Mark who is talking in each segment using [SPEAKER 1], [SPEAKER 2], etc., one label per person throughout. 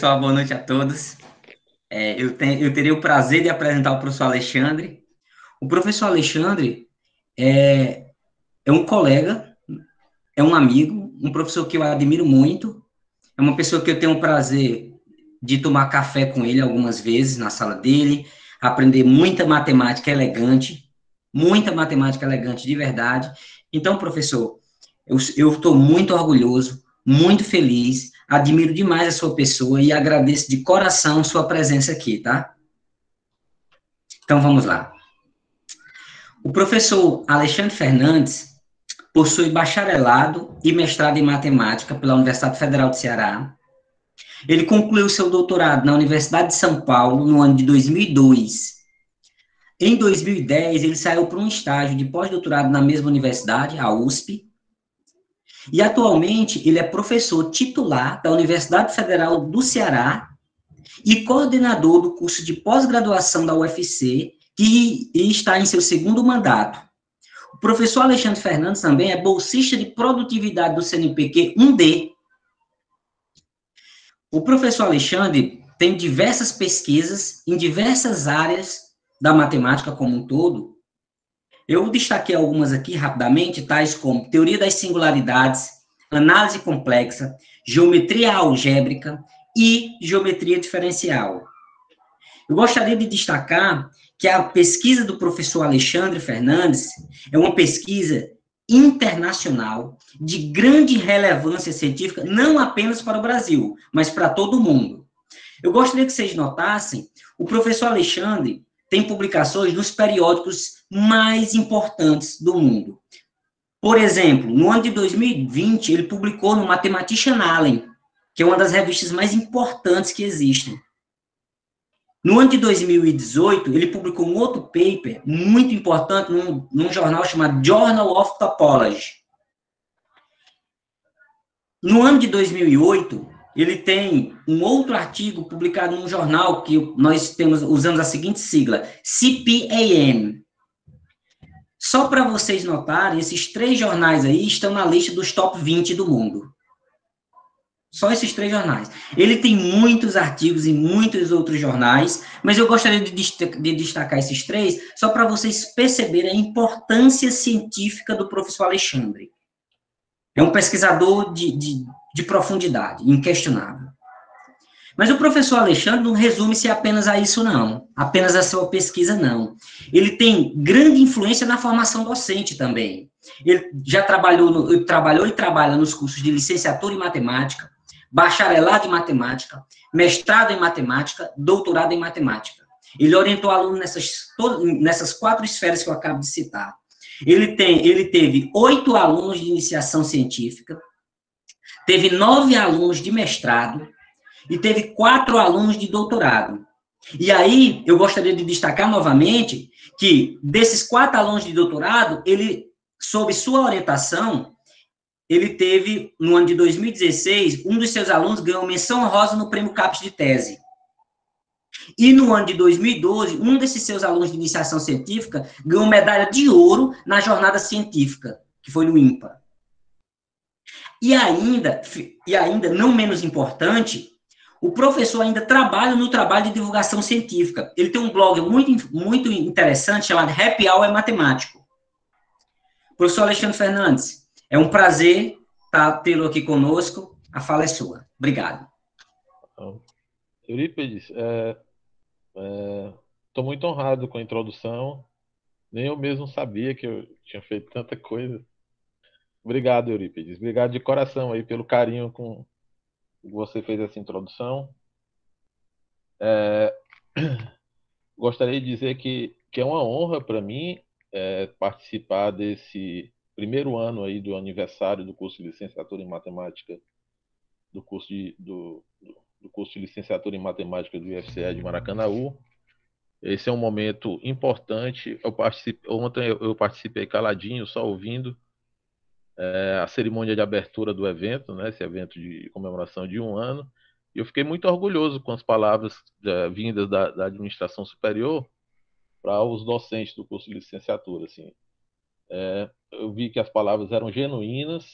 [SPEAKER 1] pessoal, boa noite a todos. Eu terei o prazer de apresentar o professor Alexandre. O professor Alexandre é um colega, é um amigo, um professor que eu admiro muito, é uma pessoa que eu tenho o prazer de tomar café com ele algumas vezes na sala dele, aprender muita matemática elegante de verdade. Então, professor, eu estou muito orgulhoso, muito feliz, admiro demais a sua pessoa e agradeço de coração sua presença aqui, tá? Então, vamos lá. O professor Alexandre Fernandes possui bacharelado e mestrado em matemática pela Universidade Federal do Ceará. Ele concluiu seu doutorado na Universidade de São Paulo no ano de 2002. Em 2010, ele saiu para um estágio de pós-doutorado na mesma universidade, a USP, e atualmente ele é professor titular da Universidade Federal do Ceará e coordenador do curso de pós-graduação da UFC, que está em seu segundo mandato. O professor Alexandre Fernandes também é bolsista de produtividade do CNPq 1D. O professor Alexandre tem diversas pesquisas em diversas áreas da matemática como um todo. Eu destaquei algumas aqui rapidamente, tais como teoria das singularidades, análise complexa, geometria algébrica e geometria diferencial. Eu gostaria de destacar que a pesquisa do professor Alexandre Fernandes é uma pesquisa internacional de grande relevância científica, não apenas para o Brasil, mas para todo o mundo. Eu gostaria que vocês notassem, o professor Alexandre tem publicações nos periódicos mais importantes do mundo. Por exemplo, no ano de 2020, ele publicou no Mathematician Allen, que é uma das revistas mais importantes que existem. No ano de 2018, ele publicou um outro paper muito importante num jornal chamado Journal of Topology. No ano de 2008, ele tem um outro artigo publicado num jornal que nós usamos a seguinte sigla, CPAM. Só para vocês notarem, esses três jornais aí estão na lista dos top 20 do mundo. Só esses três jornais. Ele tem muitos artigos em muitos outros jornais, mas eu gostaria de destacar esses três, só para vocês perceberem a importância científica do professor Alexandre. É um pesquisador de profundidade, inquestionável. Mas o professor Alexandre não resume-se apenas a isso, não. Apenas a sua pesquisa, não. Ele tem grande influência na formação docente também. Ele já trabalhou e trabalha nos cursos de licenciatura em matemática, bacharelado em matemática, mestrado em matemática, doutorado em matemática. Ele orientou alunos nessas quatro esferas que eu acabo de citar. Ele teve 8 alunos de iniciação científica, teve 9 alunos de mestrado, e teve 4 alunos de doutorado. E aí, eu gostaria de destacar novamente que, desses 4 alunos de doutorado, ele, sob sua orientação, ele teve, no ano de 2016, um dos seus alunos ganhou menção honrosa no Prêmio CAPES de Tese. E no ano de 2012, um desses seus alunos de iniciação científica ganhou medalha de ouro na jornada científica, que foi no IMPA. E ainda não menos importante, o professor ainda trabalha no trabalho de divulgação científica. Ele tem um blog muito interessante chamado Happy Hour Matemático. Professor Alexandre Fernandes, é um prazer tê-lo aqui conosco. A fala é sua. Obrigado.
[SPEAKER 2] Eurípides, estou muito honrado com a introdução. Nem eu mesmo sabia que eu tinha feito tanta coisa. Obrigado, Eurípides. Obrigado de coração aí pelo carinho com que você fez essa introdução. Gostaria de dizer que é uma honra para mim participar desse primeiro ano aí do aniversário do curso de licenciatura em matemática, do curso de licenciatura em matemática do IFCE de Maracanaú. Esse é um momento importante. Ontem eu participei caladinho, só ouvindo a cerimônia de abertura do evento, né, esse evento de comemoração de um ano. E eu fiquei muito orgulhoso com as palavras vindas da administração superior para os docentes do curso de licenciatura. Assim. Eu vi que as palavras eram genuínas,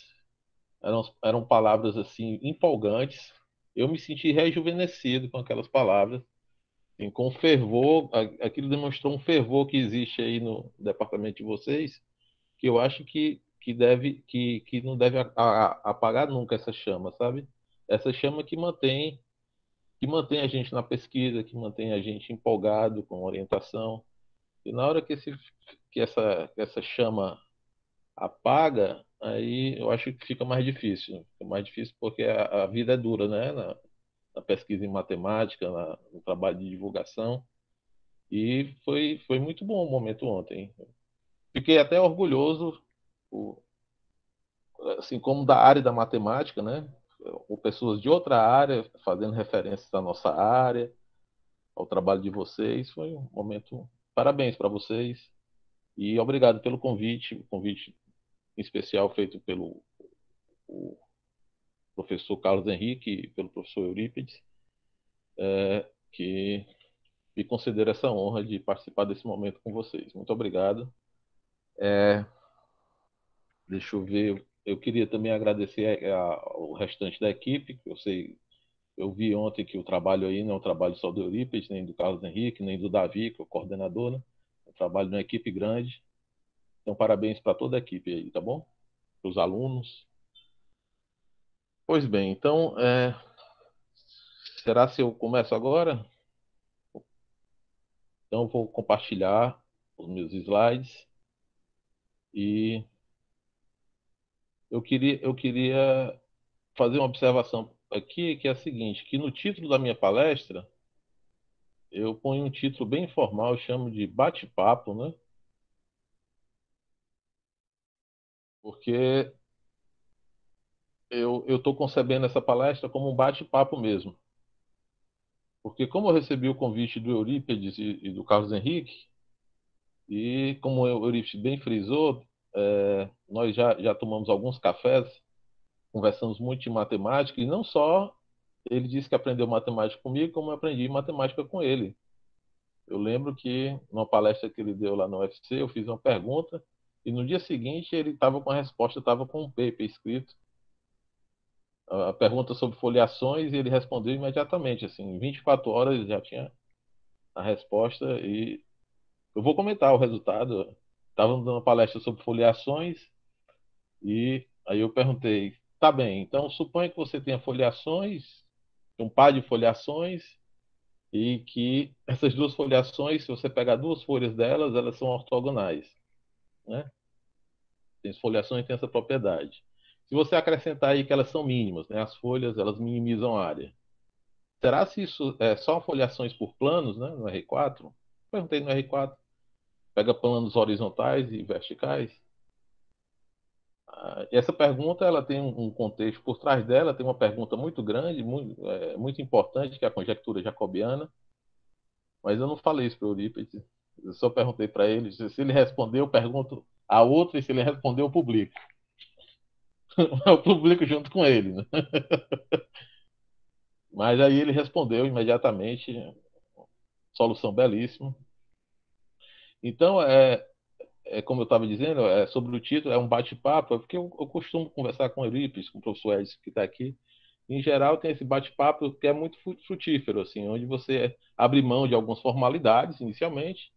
[SPEAKER 2] eram palavras assim empolgantes, eu me senti rejuvenescido com aquelas palavras, assim, com fervor. Aquilo demonstrou um fervor que existe aí no departamento de vocês, que eu acho que não deve apagar nunca essa chama, sabe? Essa chama que mantém a gente na pesquisa, que mantém a gente empolgado com a orientação. E na hora que essa chama apaga, aí eu acho que fica mais difícil. Fica mais difícil porque a vida é dura, né? Na pesquisa em matemática, no trabalho de divulgação. E foi muito bom o momento ontem. Fiquei até orgulhoso, o- assim como da área da matemática, né? Ou pessoas de outra área fazendo referências à nossa área, ao trabalho de vocês. Foi um momento. Parabéns para vocês e obrigado pelo convite, o convite em especial feito pelo o professor Carlos Henrique e pelo professor Eurípides, que me concederam essa honra de participar desse momento com vocês. Muito obrigado. Deixa eu ver. Eu queria também agradecer ao restante da equipe, que eu sei, eu vi ontem que o trabalho aí não é um trabalho só do Eurípides, nem do Carlos Henrique, nem do Davi, que é o coordenador, né? É um trabalho de uma equipe grande. Então, parabéns para toda a equipe aí, tá bom? Para os alunos. Pois bem, então, será se eu começo agora? Então, eu vou compartilhar os meus slides e eu queria fazer uma observação aqui, que é a seguinte, que no título da minha palestra, eu ponho um título bem informal, eu chamo de bate-papo, né? Porque eu estou concebendo essa palestra como um bate-papo mesmo. Porque como eu recebi o convite do Eurípides e do Carlos Henrique, e como o Eurípides bem frisou, nós já tomamos alguns cafés, conversamos muito de matemática, e não só ele disse que aprendeu matemática comigo, como eu aprendi matemática com ele. Eu lembro que numa palestra que ele deu lá no UFC, eu fiz uma pergunta, e no dia seguinte ele estava com a resposta, estava com um paper escrito, a pergunta sobre foliações, e ele respondeu imediatamente, assim, em 24 horas ele já tinha a resposta, e eu vou comentar o resultado. Estava dando uma palestra sobre foliações, e aí eu perguntei, tá bem, então suponha que você tenha foliações, um par de foliações, e que essas duas foliações, se você pegar duas folhas delas, elas são ortogonais, né? As foliações têm essa propriedade. Se você acrescentar aí que elas são mínimas, né? As folhas, elas minimizam a área. Será se isso é só foliações por planos, né? No R4? Perguntei no R4. Pega planos horizontais e verticais. E essa pergunta ela tem um contexto por trás dela, tem uma pergunta muito grande, muito importante, que é a conjectura jacobiana, mas eu não falei isso para o Eurípides, eu só perguntei para ele, se ele respondeu, eu pergunto a outra, e se ele respondeu, eu publico. Eu publico junto com ele, né? Mas aí ele respondeu imediatamente, solução belíssima. Então, como eu estava dizendo, sobre o título, é um bate-papo, porque eu costumo conversar com o Eurípides, com o professor Edson, que está aqui. Em geral, tem esse bate-papo que é muito frutífero, assim, onde você abre mão de algumas formalidades inicialmente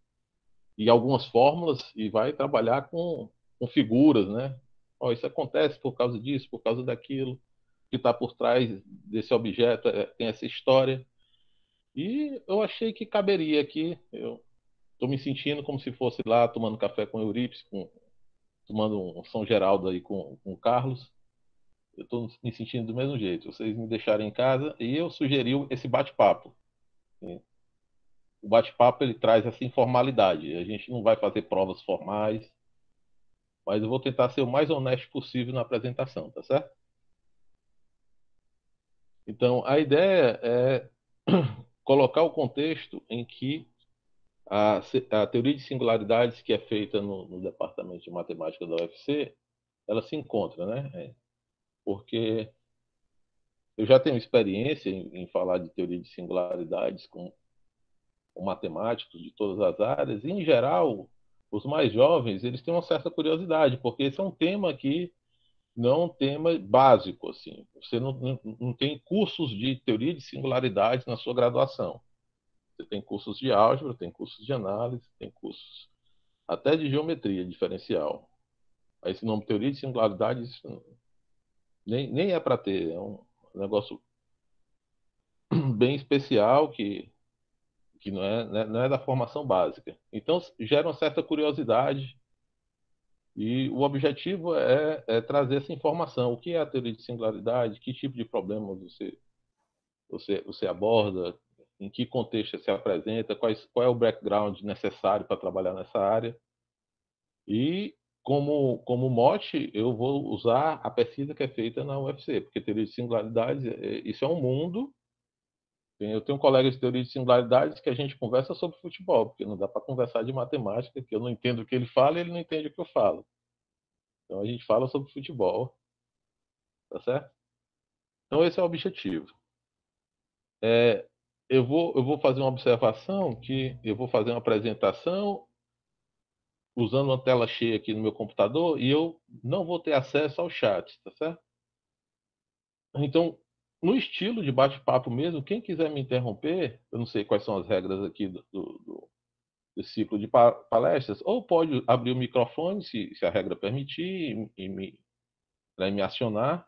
[SPEAKER 2] e algumas fórmulas e vai trabalhar com figuras, né? Oh, isso acontece por causa disso, por causa daquilo, que está por trás desse objeto, tem essa história. E eu achei que caberia aqui. Eu estou me sentindo como se fosse lá tomando café com Eurípides, tomando um São Geraldo aí com o Carlos. Eu estou me sentindo do mesmo jeito. Vocês me deixaram em casa e eu sugeri esse bate-papo. O bate-papo ele traz essa informalidade. A gente não vai fazer provas formais, mas eu vou tentar ser o mais honesto possível na apresentação, tá certo? Então, a ideia é colocar o contexto em que a teoria de singularidades que é feita no departamento de matemática da UFC, ela se encontra, né? Porque eu já tenho experiência em falar de teoria de singularidades com matemáticos de todas as áreas, e, em geral, os mais jovens, eles têm uma certa curiosidade, porque esse é um tema que não é um tema básico, assim. Você não tem cursos de teoria de singularidades na sua graduação. Você tem cursos de álgebra, tem cursos de análise, tem cursos até de geometria diferencial. Aí esse nome teoria de singularidades nem é para ter, é um negócio bem especial que não é da formação básica. Então, gera uma certa curiosidade e o objetivo é trazer essa informação. O que é a teoria de singularidade? Que tipo de problema você aborda? Em que contexto se apresenta? Qual é o background necessário para trabalhar nessa área? E, como mote, eu vou usar a pesquisa que é feita na UFC, porque teoria de singularidades, isso é um mundo. Eu tenho colegas de teoria de singularidades que a gente conversa sobre futebol, porque não dá para conversar de matemática, que eu não entendo o que ele fala e ele não entende o que eu falo. Então a gente fala sobre futebol, tá certo? Então esse é o objetivo. É, eu vou fazer uma observação que eu vou fazer uma apresentação usando uma tela cheia aqui no meu computador e eu não vou ter acesso ao chat, tá certo? Então, no estilo de bate-papo mesmo, quem quiser me interromper, eu não sei quais são as regras aqui do ciclo de palestras, ou pode abrir o microfone, se a regra permitir, me acionar,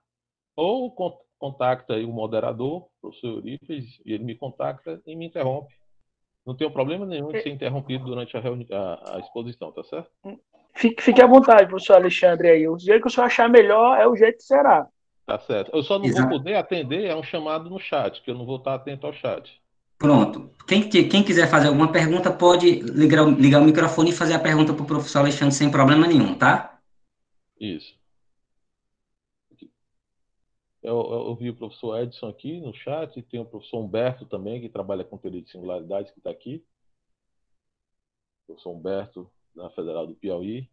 [SPEAKER 2] ou contacta aí o moderador, o professor Eurípides, e ele me contacta e me interrompe. Não tenho problema nenhum de ser interrompido durante a exposição, tá certo?
[SPEAKER 3] Fique à vontade, professor Alexandre, aí. O jeito que o senhor achar melhor é o jeito que será.
[SPEAKER 2] Tá certo. Eu só não vou
[SPEAKER 1] Exato.
[SPEAKER 2] poder atender, é um chamado no chat, que eu não vou estar atento ao chat.
[SPEAKER 1] Pronto. Quem quiser fazer alguma pergunta, pode ligar o microfone e fazer a pergunta para o professor Alexandre sem problema nenhum, tá?
[SPEAKER 2] Isso. Eu vi o professor Edson aqui no chat, tem o professor Humberto também, que trabalha com teoria de singularidades, que está aqui. O professor Humberto, da Federal do Piauí.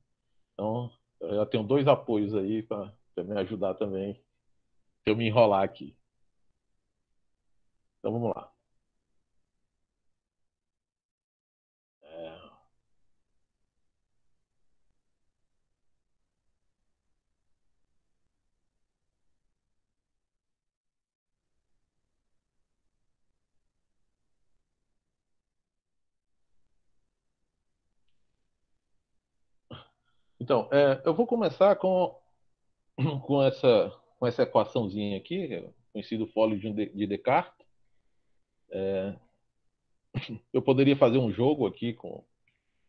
[SPEAKER 2] Então, eu já tenho dois apoios aí para me ajudar também, se eu me enrolar aqui. Então, vamos lá. Então, eu vou começar com essa equaçãozinha aqui, conhecido fólio de Descartes. Eu poderia fazer um jogo aqui com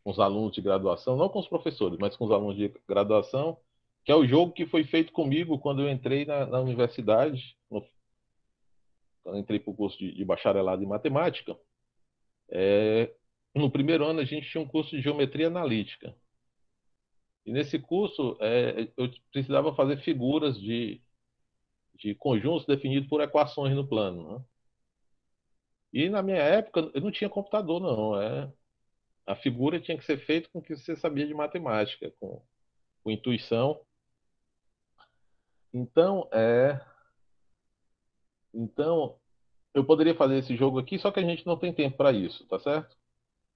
[SPEAKER 2] os alunos de graduação, não com os professores, mas com os alunos de graduação, que é o jogo que foi feito comigo quando eu entrei na universidade, quando eu entrei para o curso de bacharelado em matemática. No primeiro ano, a gente tinha um curso de geometria analítica. E nesse curso, eu precisava fazer figuras de conjuntos definidos por equações no plano. Né? E na minha época, eu não tinha computador, não. A figura tinha que ser feita com o que você sabia de matemática, com intuição. Então, então, eu poderia fazer esse jogo aqui, só que a gente não tem tempo para isso, tá certo?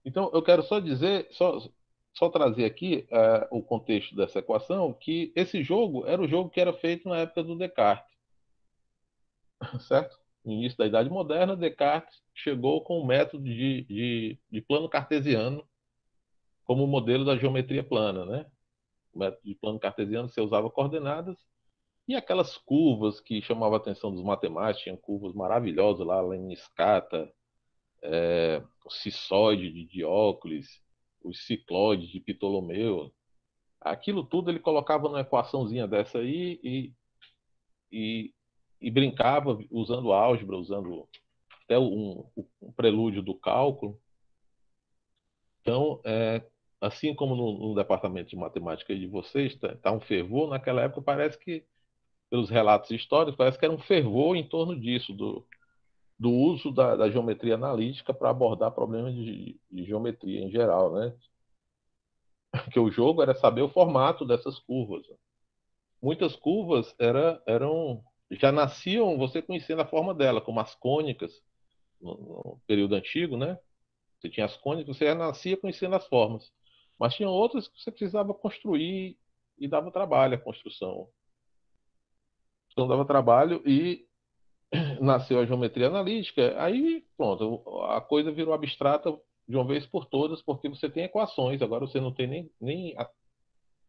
[SPEAKER 2] Então, eu quero só dizer, só trazer aqui o contexto dessa equação, que esse jogo era o jogo que era feito na época do Descartes, certo? No início da Idade Moderna, Descartes chegou com o método de plano cartesiano como modelo da geometria plana, né? O método de plano cartesiano, você usava coordenadas e aquelas curvas que chamavam a atenção dos matemáticos, tinham curvas maravilhosas lá, Lemniscata, o cissoide de Dióclides, os cicloides de Ptolomeu. Aquilo tudo ele colocava numa equaçãozinha dessa aí e, e brincava usando álgebra, usando até um prelúdio do cálculo. Então, assim como no departamento de matemática de vocês, tá um fervor, naquela época parece que, pelos relatos históricos, parece que era um fervor em torno disso, do uso da geometria analítica para abordar problemas de geometria em geral, né? Porque o jogo era saber o formato dessas curvas. Muitas curvas já nasciam você conhecendo a forma dela, como as cônicas, no período antigo, né? Você tinha as cônicas, você já nascia conhecendo as formas. Mas tinha outras que você precisava construir e dava trabalho a construção. Então dava trabalho e nasceu a geometria analítica. Aí, pronto, a coisa virou abstrata de uma vez por todas, porque você tem equações, agora você não tem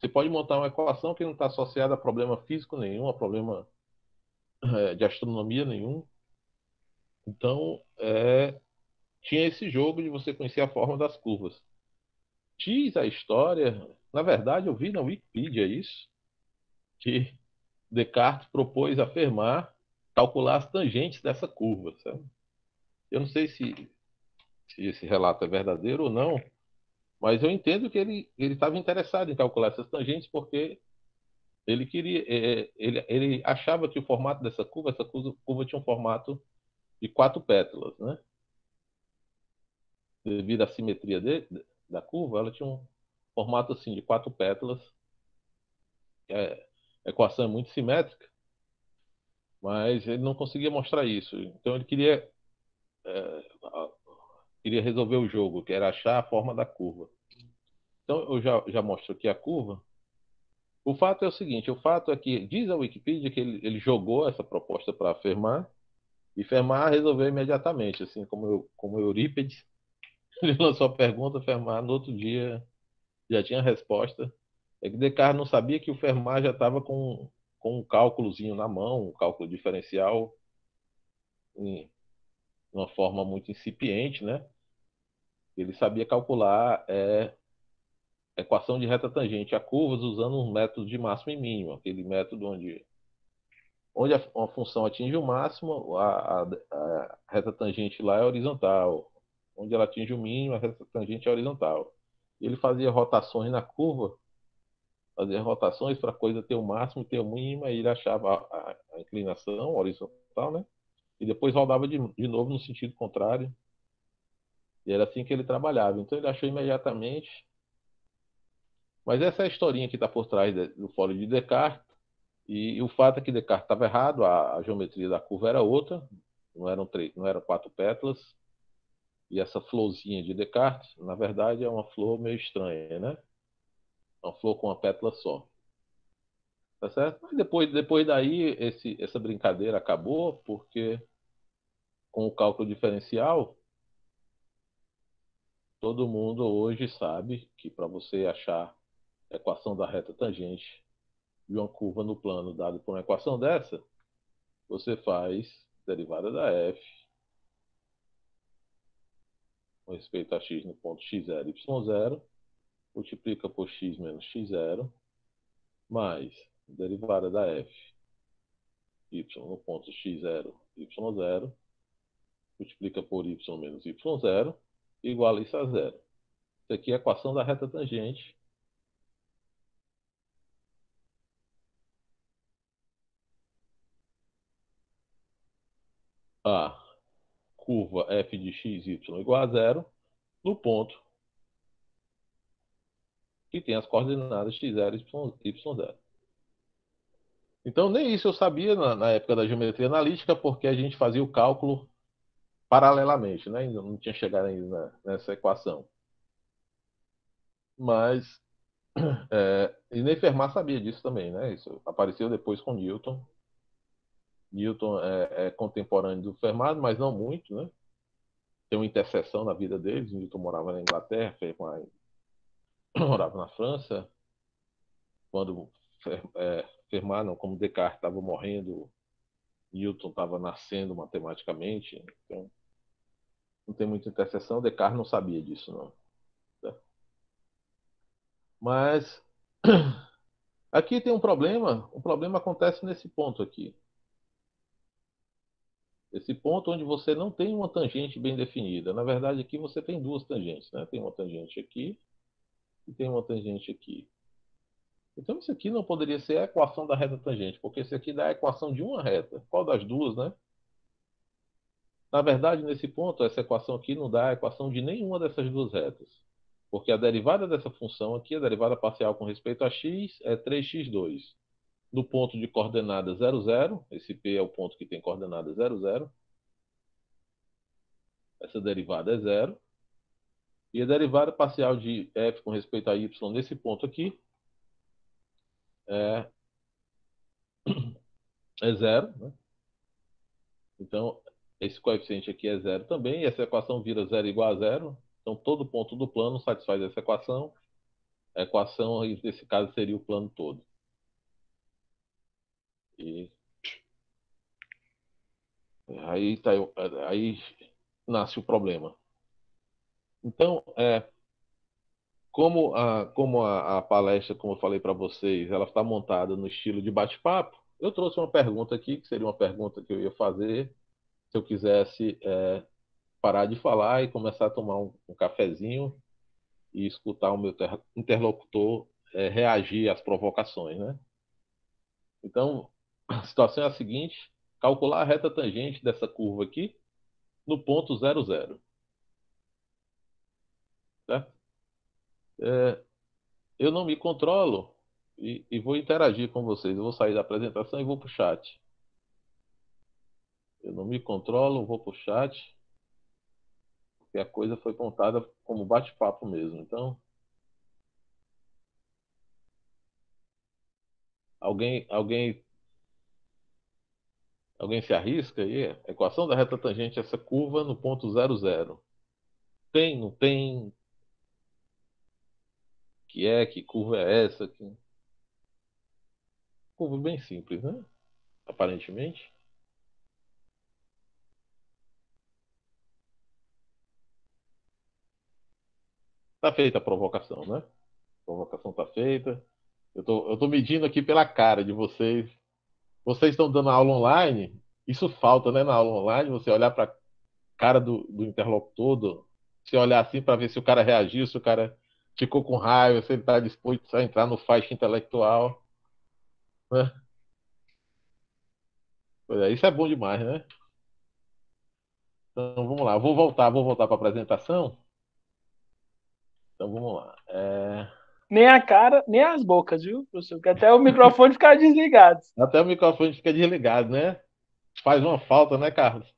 [SPEAKER 2] você pode montar uma equação que não está associada a problema físico nenhum, a problema de astronomia nenhum. Então, tinha esse jogo de você conhecer a forma das curvas. Diz a história, na verdade, eu vi na Wikipedia isso, que Descartes propôs a Fermat calcular as tangentes dessa curva, sabe? Eu não sei se esse relato é verdadeiro ou não, mas eu entendo que ele estava interessado em calcular essas tangentes porque ele queria, ele achava que o formato dessa curva, essa curva tinha um formato de quatro pétalas, né? Devido à simetria da curva, ela tinha um formato assim de quatro pétalas. A equação é muito simétrica, mas ele não conseguia mostrar isso. Então ele queria resolver o jogo, que era achar a forma da curva. Então eu já mostro aqui a curva. O fato é o seguinte, o fato é que diz a Wikipedia que ele jogou essa proposta para Fermat e Fermat resolveu imediatamente, assim como Eurípides. Ele lançou a pergunta, Fermat no outro dia já tinha a resposta. É que Descartes não sabia que o Fermat já estava com um cálculozinho na mão, um cálculo diferencial em uma forma muito incipiente, né? Ele sabia calcular equação de reta tangente a curvas usando um método de máximo e mínimo, aquele método onde uma função atinge o máximo, a reta tangente lá é horizontal. Onde ela atinge o mínimo, a reta tangente é horizontal. E ele fazia rotações na curva, fazia rotações para a coisa ter o máximo e ter o mínimo, e ele achava a inclinação horizontal, né? E depois rodava de novo no sentido contrário. E era assim que ele trabalhava. Então ele achou imediatamente. Mas essa é a historinha que está por trás do Fórum de Descartes. E o fato é que Descartes estava errado, a geometria da curva era outra, não eram quatro pétalas. E essa florzinha de Descartes, na verdade, é uma flor meio estranha, né? É uma flor com uma pétala só. Tá certo? Mas depois daí, essa brincadeira acabou, porque com o cálculo diferencial, todo mundo hoje sabe que para você achar a equação da reta tangente de uma curva no plano dado por uma equação dessa, você faz derivada da f com respeito a x no ponto x0, y0, multiplica por x menos x0, mais derivada da f y no ponto x0, y0, multiplica por y menos y0, igual a isso a zero. Isso aqui é a equação da reta tangente. A curva f de x, y igual a zero, no ponto que tem as coordenadas x0 e y0. Então, nem isso eu sabia na época da geometria analítica, porque a gente fazia o cálculo paralelamente, né? Ainda não tinha chegado ainda nessa equação. Mas, e nem Fermat sabia disso também, né? Isso apareceu depois com Newton. Newton é contemporâneo do Fermat, mas não muito, né? Tem uma interseção na vida deles. Newton morava na Inglaterra, Fermat morava na França. Quando Fermat, não, como Descartes estava morrendo, Newton estava nascendo matematicamente. Então, não tem muita interseção. Descartes não sabia disso, não. Tá? Mas aqui tem um problema. O problema acontece nesse ponto aqui. Esse ponto onde você não tem uma tangente bem definida. Na verdade, aqui você tem duas tangentes, né? Tem uma tangente aqui e tem uma tangente aqui. Então, isso aqui não poderia ser a equação da reta tangente, porque isso aqui dá a equação de uma reta. Qual das duas, né? Na verdade, nesse ponto, essa equação aqui não dá a equação de nenhuma dessas duas retas. Porque a derivada dessa função aqui, a derivada parcial com respeito a x, é 3x2. No ponto de coordenada 0, 0, esse P é o ponto que tem coordenada 0, 0. Essa derivada é zero. E a derivada parcial de f com respeito a y nesse ponto aqui é é zero, né? Então, esse coeficiente aqui é zero também, e essa equação vira zero igual a zero. Então, todo ponto do plano satisfaz essa equação. A equação, nesse caso, seria o plano todo. E aí, aí nasce o problema. Então, como a palestra, como eu falei para vocês, ela está montada no estilo de bate-papo, eu trouxe uma pergunta aqui, que seria uma pergunta que eu ia fazer se eu quisesse parar de falar e começar a tomar um cafezinho e escutar o meu interlocutor reagir às provocações, né? Então, a situação é a seguinte: calcular a reta tangente dessa curva aqui no ponto 00, certo? Eu não me controlo e vou interagir com vocês. Eu vou sair da apresentação e vou para o chat. Eu não me controlo, vou para o chat, porque a coisa foi contada como bate-papo mesmo. Então, alguém se arrisca aí? A equação da reta tangente é essa curva no ponto 00. Tem, não tem? Que curva é essa? Curva bem simples, né? Aparentemente. Está feita a provocação, né? A provocação está feita. Eu tô medindo aqui pela cara de vocês. Vocês estão dando aula online? Isso falta, né? Na aula online, você olhar para a cara do interlocutor, você olhar assim para ver se o cara reagiu, se o cara ficou com raiva, se ele está disposto a entrar no faixa intelectual, né? Isso é bom demais, né? Então vamos lá, vou voltar para a apresentação. Então vamos lá.
[SPEAKER 3] Nem a cara, nem as bocas, viu, professor? Porque até o microfone ficar desligado.
[SPEAKER 2] Até o microfone fica desligado, né? Faz uma falta, né, Carlos?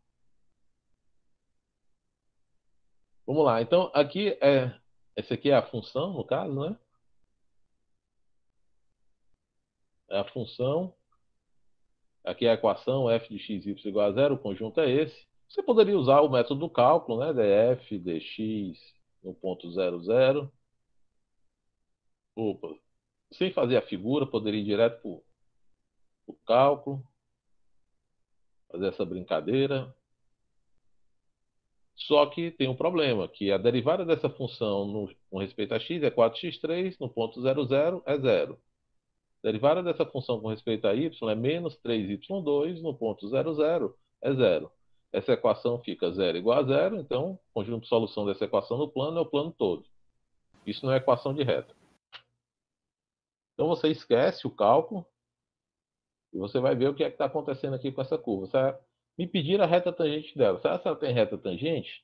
[SPEAKER 2] Vamos lá. Então aqui essa aqui é a função, no caso, né? É a função. Aqui é a equação f de x y igual a zero, o conjunto é esse. Você poderia usar o método do cálculo, né? df dx no ponto 00. Opa, sem fazer a figura, poderia ir direto para o cálculo, fazer essa brincadeira. Só que tem um problema, que a derivada dessa função com respeito a x é 4x3, no ponto 00 é zero. A derivada dessa função com respeito a y é menos 3y2, no ponto 00 é zero. Essa equação fica zero igual a zero, então o conjunto de solução dessa equação no plano é o plano todo. Isso não é equação de reta. Então você esquece o cálculo e você vai ver o que é que está acontecendo aqui com essa curva. Me pedir a reta tangente dela. Será que ela tem reta tangente?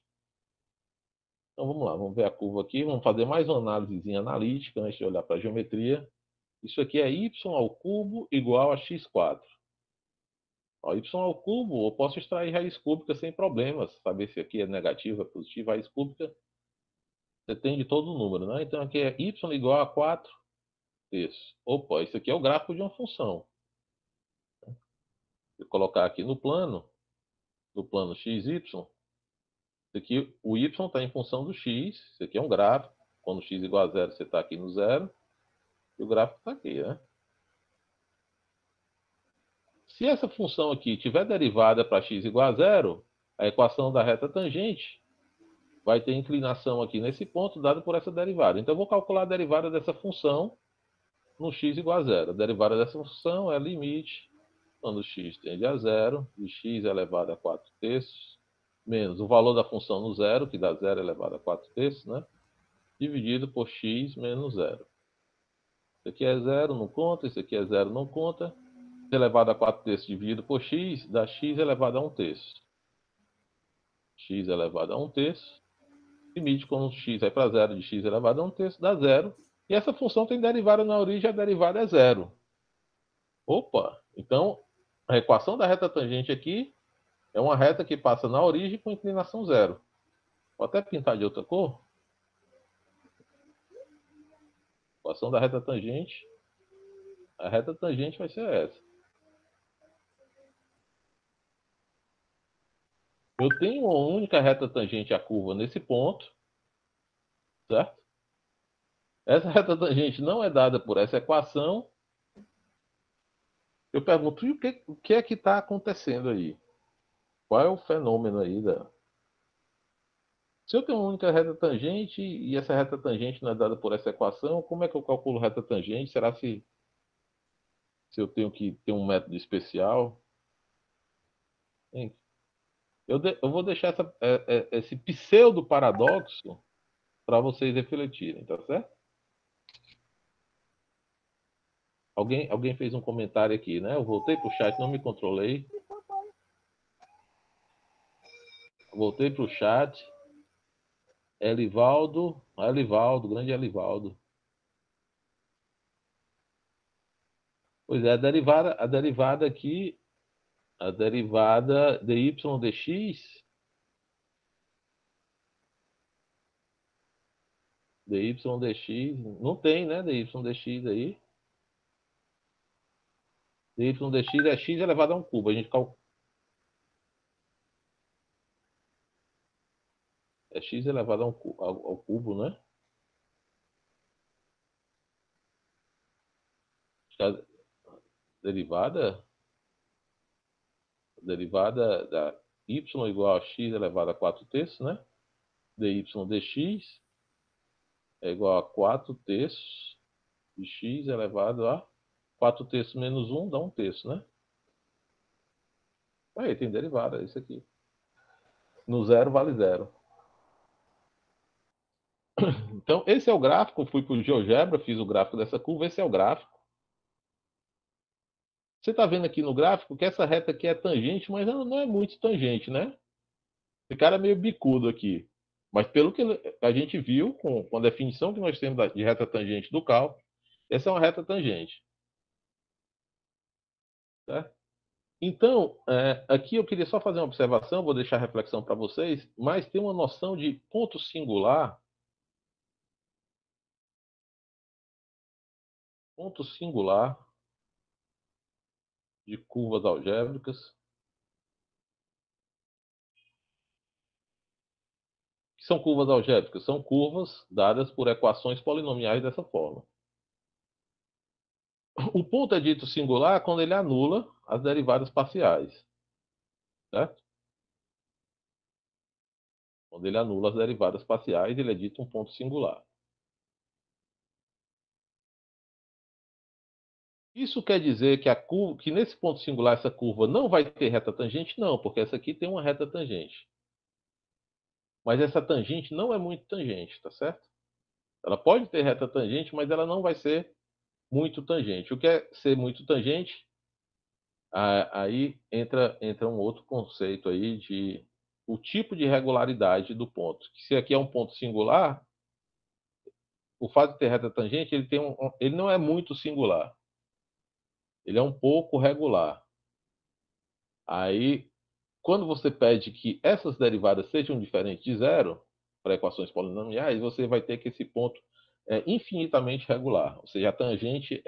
[SPEAKER 2] Então vamos lá, vamos ver a curva aqui, vamos fazer mais uma análisezinha analítica antes de olhar para a geometria. Isso aqui é y ao cubo igual a x4. Ó, y ao cubo, eu posso extrair raiz cúbica sem problemas, saber se aqui é negativo, é positivo. Raiz cúbica você tem de todo o número, né? Então aqui é y igual a 4 terços. Opa, isso aqui é o gráfico de uma função. Vou colocar aqui no plano xy, isso aqui, o y está em função do x, isso aqui é um gráfico. Quando x igual a zero, você está aqui no zero, e o gráfico está aqui, né? Se essa função aqui tiver derivada para x igual a zero, a equação da reta tangente vai ter inclinação aqui nesse ponto dado por essa derivada. Então eu vou calcular a derivada dessa função no x igual a zero. A derivada dessa função é limite quando x tende a zero, de x elevado a 4 terços, menos o valor da função no zero, que dá 0 elevado a 4 terços, né? Dividido por x menos zero. Isso aqui é zero, não conta. Isso aqui é zero, não conta. X elevado a 4 terços dividido por x dá x elevado a 1 terço. X elevado a 1 terço. Limite quando x vai para zero de x elevado a 1 terço dá zero. E essa função tem derivada na origem, a derivada é zero. Opa! Então, a equação da reta tangente aqui é uma reta que passa na origem com inclinação zero. Vou até pintar de outra cor. Equação da reta tangente. A reta tangente vai ser essa. Eu tenho uma única reta tangente à curva nesse ponto, certo? Essa reta tangente não é dada por essa equação. Eu pergunto, e o que é que está acontecendo aí? Qual é o fenômeno aí da... Se eu tenho uma única reta tangente e essa reta tangente não é dada por essa equação, como é que eu calculo reta tangente? Será se eu tenho que ter um método especial? Hein? Eu vou deixar esse pseudo-paradoxo para vocês refletirem, tá certo? Alguém fez um comentário aqui, né? Eu voltei para o chat, não me controlei. Voltei para o chat. Elivaldo, grande Elivaldo. Pois é, a derivada aqui, a derivada dy dx, não tem, né? Dy dx aí. Dy dx é x elevado a um cubo. A gente calcula. É x elevado ao cubo, né? A derivada, da y igual a x elevado a 4 terços, né? Dy dx é igual a 4 terços de x elevado a 4 terços menos 1 dá 1 terço, né? Aí tem derivada, é isso aqui. No zero vale zero. Então, esse é o gráfico. Fui para o GeoGebra, fiz o gráfico dessa curva. Esse é o gráfico. Você está vendo aqui no gráfico que essa reta aqui é tangente, mas ela não é muito tangente, né? Esse cara é meio bicudo aqui. Mas pelo que a gente viu, com a definição que nós temos de reta tangente do cálculo, essa é uma reta tangente. Certo? Então, aqui eu queria só fazer uma observação, vou deixar a reflexão para vocês, mas tem uma noção de ponto singular. Ponto singular de curvas algébricas. O que são curvas algébricas? São curvas dadas por equações polinomiais dessa forma. O ponto é dito singular quando ele anula as derivadas parciais. Certo? Quando ele anula as derivadas parciais, ele é dito um ponto singular. Isso quer dizer que nesse ponto singular essa curva não vai ter reta tangente? Não, porque essa aqui tem uma reta tangente. Mas essa tangente não é muito tangente, tá certo? Ela pode ter reta tangente, mas ela não vai ser muito tangente. O que é ser muito tangente? Aí entra um outro conceito aí de o tipo de regularidade do ponto. Se aqui é um ponto singular, o fato de ter reta tangente, ele não é muito singular. Ele é um pouco regular. Aí, quando você pede que essas derivadas sejam diferentes de zero, para equações polinomiais, você vai ter que esse ponto é infinitamente regular. Ou seja, a tangente,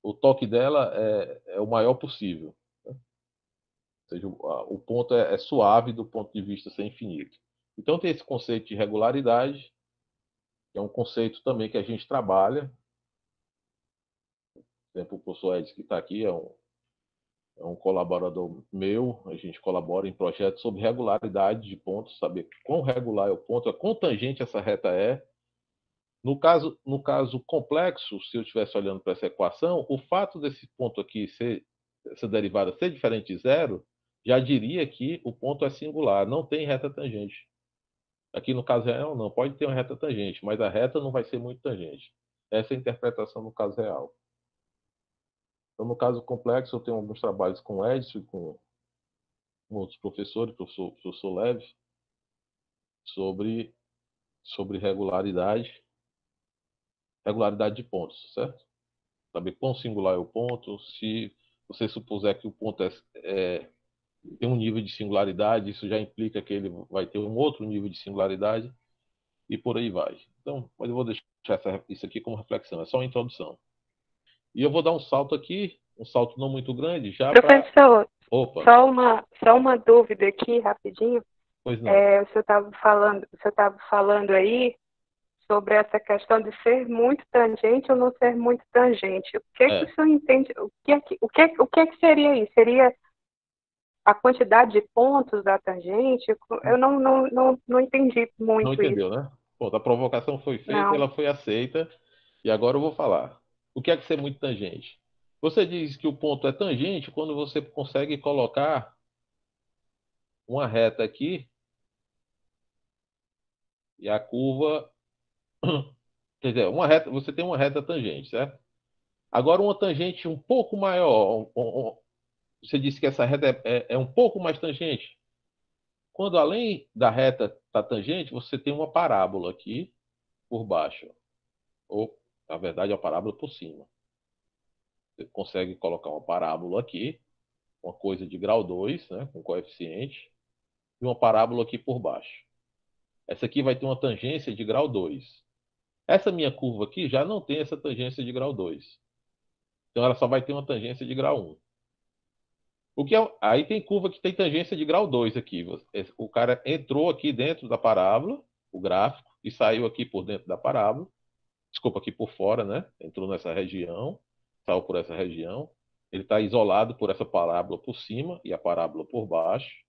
[SPEAKER 2] o toque dela é o maior possível. Ou seja, o ponto é suave do ponto de vista ser infinito. Então, tem esse conceito de regularidade, que é um conceito também que a gente trabalha. Por exemplo, o professor Edson, que está aqui, é um colaborador meu. A gente colabora em projetos sobre regularidade de pontos, saber quão regular é o ponto, quão tangente essa reta é. No caso complexo, se eu estivesse olhando para essa equação, o fato desse ponto aqui essa derivada ser diferente de zero, já diria que o ponto é singular, não tem reta tangente. Aqui no caso real, não, pode ter uma reta tangente, mas a reta não vai ser muito tangente. Essa é a interpretação no caso real. Então, no caso complexo, eu tenho alguns trabalhos com o Edson, com outros professores, professor Leve, sobre regularidade de pontos, certo? Saber quão singular é o ponto, se você supuser que o ponto tem um nível de singularidade, isso já implica que ele vai ter um outro nível de singularidade e por aí vai. Então, mas eu vou deixar isso aqui como reflexão, é só uma introdução. E eu vou dar um salto aqui, um salto não muito grande, já para...
[SPEAKER 4] Professor,
[SPEAKER 2] Opa,
[SPEAKER 4] Só uma dúvida aqui, rapidinho.
[SPEAKER 2] pois não.
[SPEAKER 4] O senhor estava falando aí sobre essa questão de ser muito tangente ou não ser muito tangente. O que é que o senhor entende? O que é que seria isso? Seria a quantidade de pontos da tangente? Eu não entendi
[SPEAKER 2] Não
[SPEAKER 4] muito isso.
[SPEAKER 2] entendeu, né? Bom, a provocação foi feita,
[SPEAKER 4] Não.
[SPEAKER 2] ela foi aceita, e agora eu vou falar. O que é ser muito tangente? Você diz que o ponto é tangente quando você consegue colocar uma reta aqui e a curva. Quer dizer, uma reta, você tem uma reta tangente, certo? Agora, uma tangente um pouco maior. Você disse que essa reta é um pouco mais tangente. Quando além da reta da tangente, você tem uma parábola aqui por baixo. Ou, na verdade, a parábola por cima. Você consegue colocar uma parábola aqui, uma coisa de grau 2, né, com coeficiente, e uma parábola aqui por baixo. Essa aqui vai ter uma tangência de grau 2. Essa minha curva aqui já não tem essa tangência de grau 2. Então ela só vai ter uma tangência de grau 1. Aí tem curva que tem tangência de grau 2 aqui. O cara entrou aqui dentro da parábola, o gráfico, e saiu aqui por dentro da parábola. Desculpa, aqui por fora, né? Entrou nessa região, saiu por essa região. Ele está isolado por essa parábola por cima e a parábola por baixo.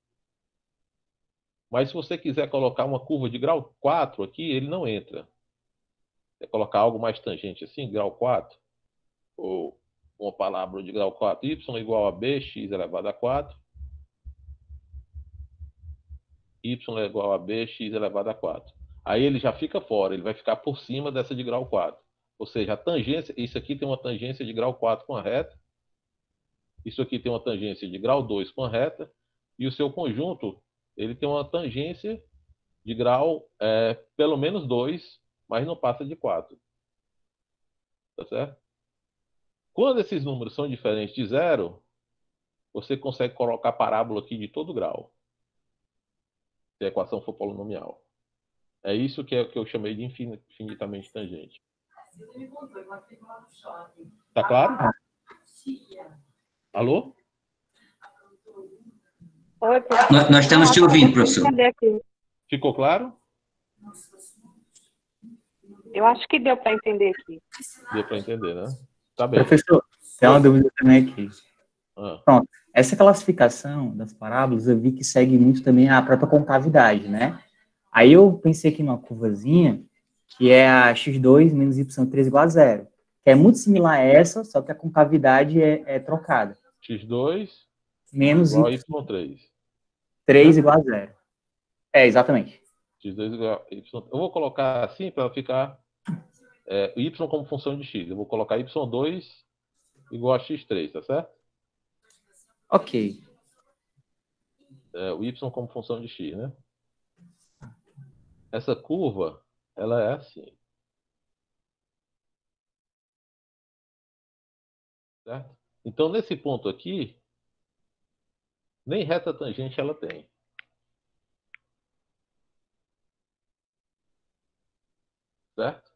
[SPEAKER 2] Mas se você quiser colocar uma curva de grau 4 aqui, ele não entra. Quer colocar algo mais tangente assim, grau 4, ou uma parábola de grau 4, y igual a b, x elevado a 4, y é igual a b, x elevado a 4. Aí ele já fica fora, ele vai ficar por cima dessa de grau 4. Ou seja, a tangência, isso aqui tem uma tangência de grau 4 com a reta, isso aqui tem uma tangência de grau 2 com a reta, e o seu conjunto, ele tem uma tangência de grau pelo menos 2, mas não passa de 4. Tá certo? Quando esses números são diferentes de zero, você consegue colocar parábola aqui de todo grau, se a equação for polinomial. É isso que eu chamei de infinitamente tangente. Tá claro? Alô?
[SPEAKER 4] Oi, professor.
[SPEAKER 1] Nós estamos te ouvindo, professor.
[SPEAKER 4] Cadê aqui?
[SPEAKER 2] Ficou claro?
[SPEAKER 4] Eu acho que deu para entender aqui.
[SPEAKER 2] Deu para entender, né? Tá bem.
[SPEAKER 5] Professor, tem uma dúvida também aqui.
[SPEAKER 2] Ah,
[SPEAKER 5] Pronto, essa classificação das parábolas, eu vi que segue muito também a própria concavidade, né? Aí eu pensei aqui numa curvazinha, que é a x2 menos y3 igual a zero, que é muito similar a essa, só que a concavidade é trocada.
[SPEAKER 2] x2
[SPEAKER 5] Menos
[SPEAKER 2] igual a y3.
[SPEAKER 5] y3 igual a zero. É, exatamente.
[SPEAKER 2] x2 igual a y. Eu vou colocar assim para ficar y como função de x. Eu vou colocar y2 igual a x3, tá certo?
[SPEAKER 5] Ok.
[SPEAKER 2] O y como função de x, né? Essa curva, ela é assim. Certo? Então, nesse ponto aqui, nem reta tangente ela tem. Certo?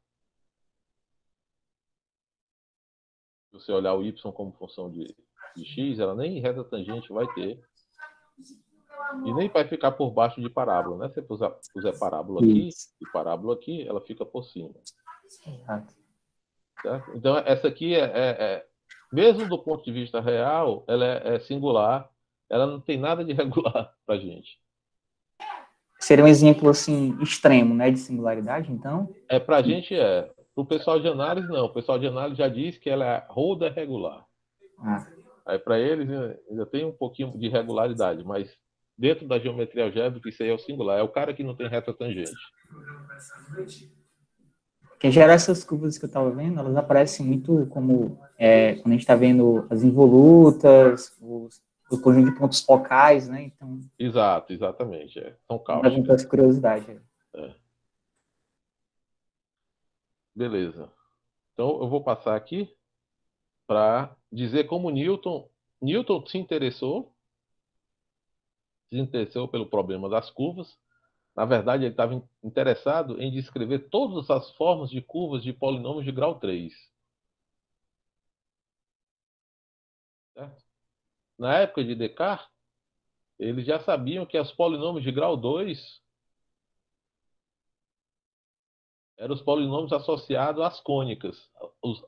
[SPEAKER 2] Se você olhar o y como função de x, ela nem reta tangente vai ter. E nem vai ficar por baixo de parábola, né? Se você puser parábola aqui e parábola aqui, ela fica por cima. Certo? Então, essa aqui mesmo do ponto de vista real, ela é singular. Ela não tem nada de regular para a gente.
[SPEAKER 5] Seria um exemplo, assim, extremo, né, de singularidade, então?
[SPEAKER 2] Para a gente Para o pessoal de análise, não. O pessoal de análise já diz que ela é holder regular. Aí, para eles, ainda tem um pouquinho de regularidade, mas dentro da geometria algébrica, isso aí é o singular. É o cara que não tem reta tangente.
[SPEAKER 5] Que geral essas curvas que eu estava vendo, elas aparecem muito como, quando a gente está vendo as involutas, o conjunto de pontos focais, né? Então,
[SPEAKER 2] Exatamente. São
[SPEAKER 5] dá
[SPEAKER 2] cáusticas.
[SPEAKER 5] muita curiosidade.
[SPEAKER 2] Beleza. Então, eu vou passar aqui para dizer como Newton se interessou pelo problema das curvas. Na verdade, ele estava interessado em descrever todas as formas de curvas de polinômios de grau 3. Certo? Na época de Descartes, eles já sabiam que os polinômios de grau 2 eram os polinômios associados às cônicas.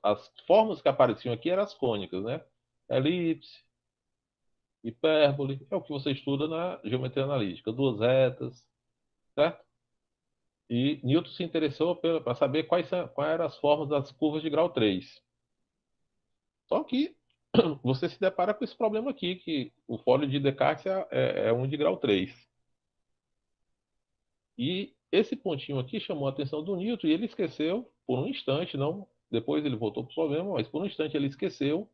[SPEAKER 2] As formas que apareciam aqui eram as cônicas, né? Elipse, hipérbole, é o que você estuda na geometria analítica, duas retas, certo? E Newton se interessou para saber quais eram as formas das curvas de grau 3. Só que você se depara com esse problema aqui, que o fólio de Descartes é um de grau 3. E esse pontinho aqui chamou a atenção do Newton e ele esqueceu, por um instante, não, depois ele voltou para o problema, mas por um instante ele esqueceu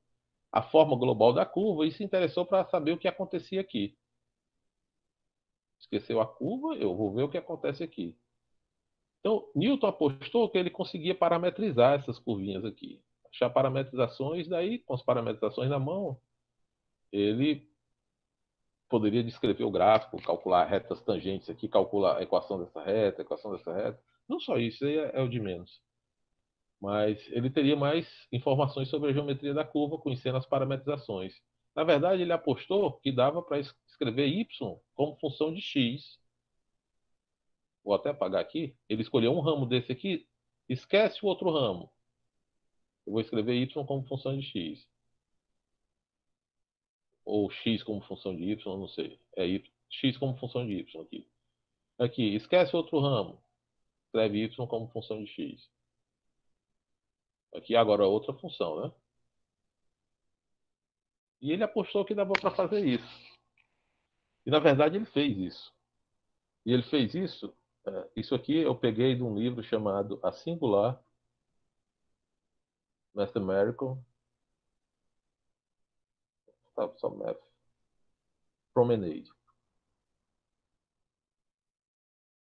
[SPEAKER 2] a forma global da curva e se interessou para saber o que acontecia aqui. Esqueceu a curva, eu vou ver o que acontece aqui. Então, Newton apostou que ele conseguia parametrizar essas curvinhas aqui. Achar parametrizações, daí, com as parametrizações na mão, ele poderia descrever o gráfico, calcular retas tangentes aqui, calcular a equação dessa reta, a equação dessa reta. Não só isso, aí é o de menos. Mas ele teria mais informações sobre a geometria da curva, conhecendo as parametrizações. Na verdade, ele apostou que dava para escrever y como função de x. Vou até apagar aqui. Ele escolheu um ramo desse aqui, esquece o outro ramo. Eu vou escrever y como função de x. Ou x como função de y, não sei. X como função de y aqui. Aqui, esquece outro ramo. Escreve y como função de x. Aqui agora outra função, né? E ele apostou que dava para fazer isso. E na verdade ele fez isso. E ele fez isso. Isso aqui eu peguei de um livro chamado A Singular Mathematical Promenade.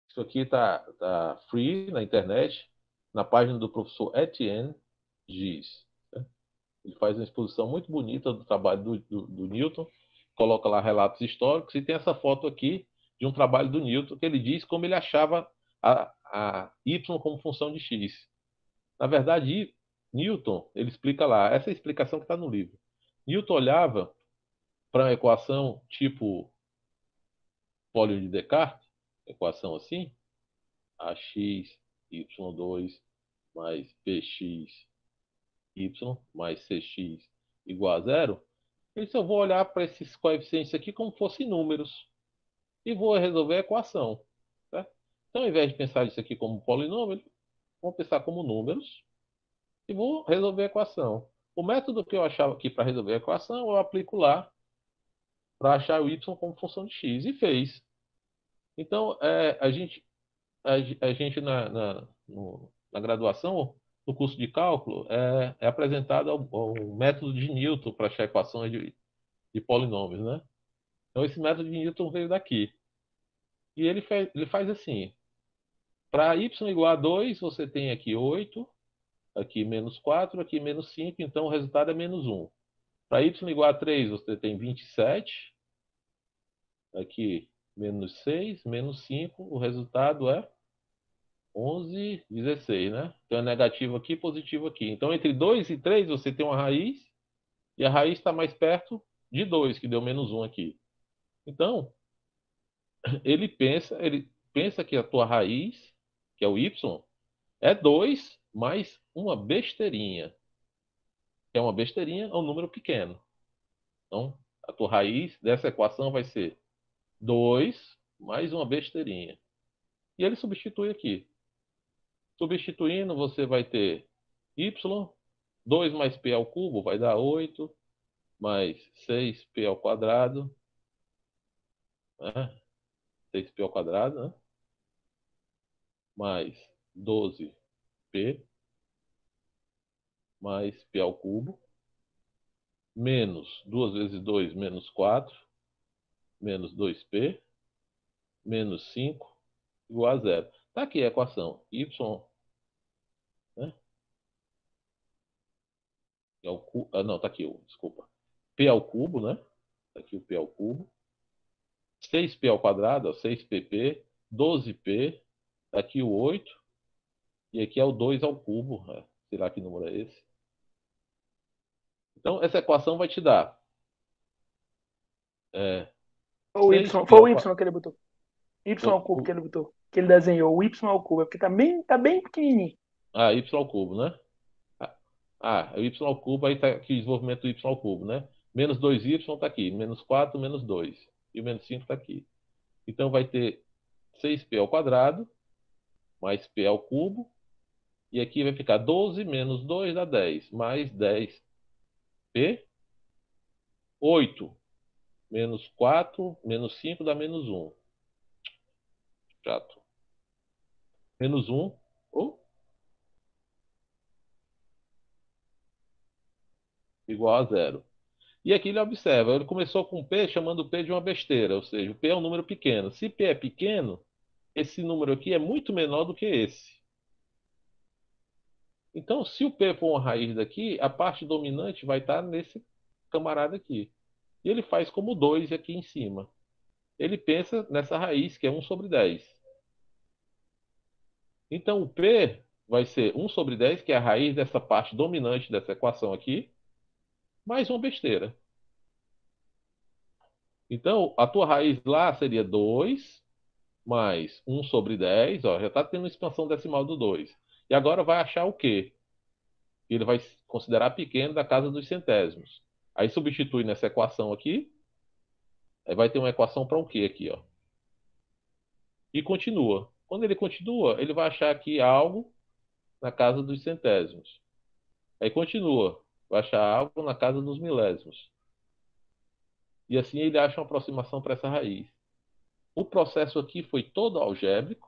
[SPEAKER 2] Isso aqui tá free na internet, na página do professor Etienne Gies. Né? Ele faz uma exposição muito bonita do trabalho do Newton, coloca lá relatos históricos, e tem essa foto aqui de um trabalho do Newton, que ele diz como ele achava a y como função de x. Na verdade, Newton, ele explica lá, essa é a explicação que está no livro. Newton olhava para uma equação tipo fólio de Descartes, equação assim, ax y2 mais bx y mais cx igual a zero, ele disse, eu vou olhar para esses coeficientes aqui como fossem números e vou resolver a equação. Certo? Então, ao invés de pensar isso aqui como polinômio, vou pensar como números e vou resolver a equação. O método que eu achava aqui para resolver a equação, eu aplico lá para achar o y como função de x. E fez. Então, a gente na graduação, no curso de cálculo, é apresentado ao método de Newton para achar equações de polinômios, né? Então, esse método de Newton veio daqui. E ele faz assim. Para y igual a 2, você tem aqui 8, aqui menos 4, aqui menos 5, então o resultado é menos 1. Para y igual a 3, você tem 27, aqui menos 6, menos 5, o resultado é 11, 16, né? Então é negativo aqui, positivo aqui. Então entre 2 e 3 você tem uma raiz, e a raiz está mais perto de 2, que deu menos 1 aqui. Então, ele pensa que a tua raiz, que é o y, é 2 mais uma besteirinha. Que é uma besteirinha, é um número pequeno. Então, a tua raiz dessa equação vai ser 2 mais uma besteirinha. E ele substitui aqui. Substituindo, você vai ter y, 2 mais p ao cubo vai dar 8, mais 6p ao quadrado, né? 6p ao quadrado, né? Mais 12p, mais p ao cubo, menos 2 vezes 2, menos 4, menos 2p, menos 5, igual a zero. Está aqui a equação. Y, né? Não, está aqui, desculpa. P ao cubo, né? Está aqui o P ao cubo. 6p ao quadrado, 6pp, 12p, tá aqui o 8, e aqui é o 2 ao cubo, né? Sei lá que número é esse. Então, essa equação vai te dar
[SPEAKER 3] Ou o Y,
[SPEAKER 2] 6π
[SPEAKER 3] foi o
[SPEAKER 2] ao
[SPEAKER 3] Y
[SPEAKER 2] quadrado.
[SPEAKER 3] que ele botou. Y ao cubo que ele botou. Que ele desenhou. O Y ao cubo. É porque tá bem pequenininho.
[SPEAKER 2] Y ao cubo, né? O Y ao cubo, aí tá aqui o desenvolvimento do Y ao cubo, né? Menos 2y está aqui. Menos 4, menos 2. E o menos 5 está aqui. Então vai ter 6π ao quadrado, mais π ao cubo. E aqui vai ficar 12 menos 2 dá 10. Mais 10π. 8 menos 4 menos 5 dá menos 1. Chato. Menos 1. Igual a zero. E aqui ele observa, ele começou com P chamando P de uma besteira, ou seja, o P é um número pequeno. Se P é pequeno, esse número aqui é muito menor do que esse. Então, se o P for uma raiz daqui, a parte dominante vai estar nesse camarada aqui. E ele faz como 2 aqui em cima. Ele pensa nessa raiz, que é 1 sobre 10. Então, o P vai ser 1 sobre 10, que é a raiz dessa parte dominante dessa equação aqui, mais uma besteira. Então, a tua raiz lá seria 2 mais 1 sobre 10. Ó, já está tendo expansão decimal do 2. E agora vai achar o quê? Ele vai considerar pequeno da casa dos centésimos. Aí substitui nessa equação aqui. Aí vai ter uma equação para o quê aqui, ó? E continua. Quando ele continua, ele vai achar aqui algo na casa dos centésimos. Aí continua. Vai achar algo na casa dos milésimos. E assim ele acha uma aproximação para essa raiz. O processo aqui foi todo algébrico.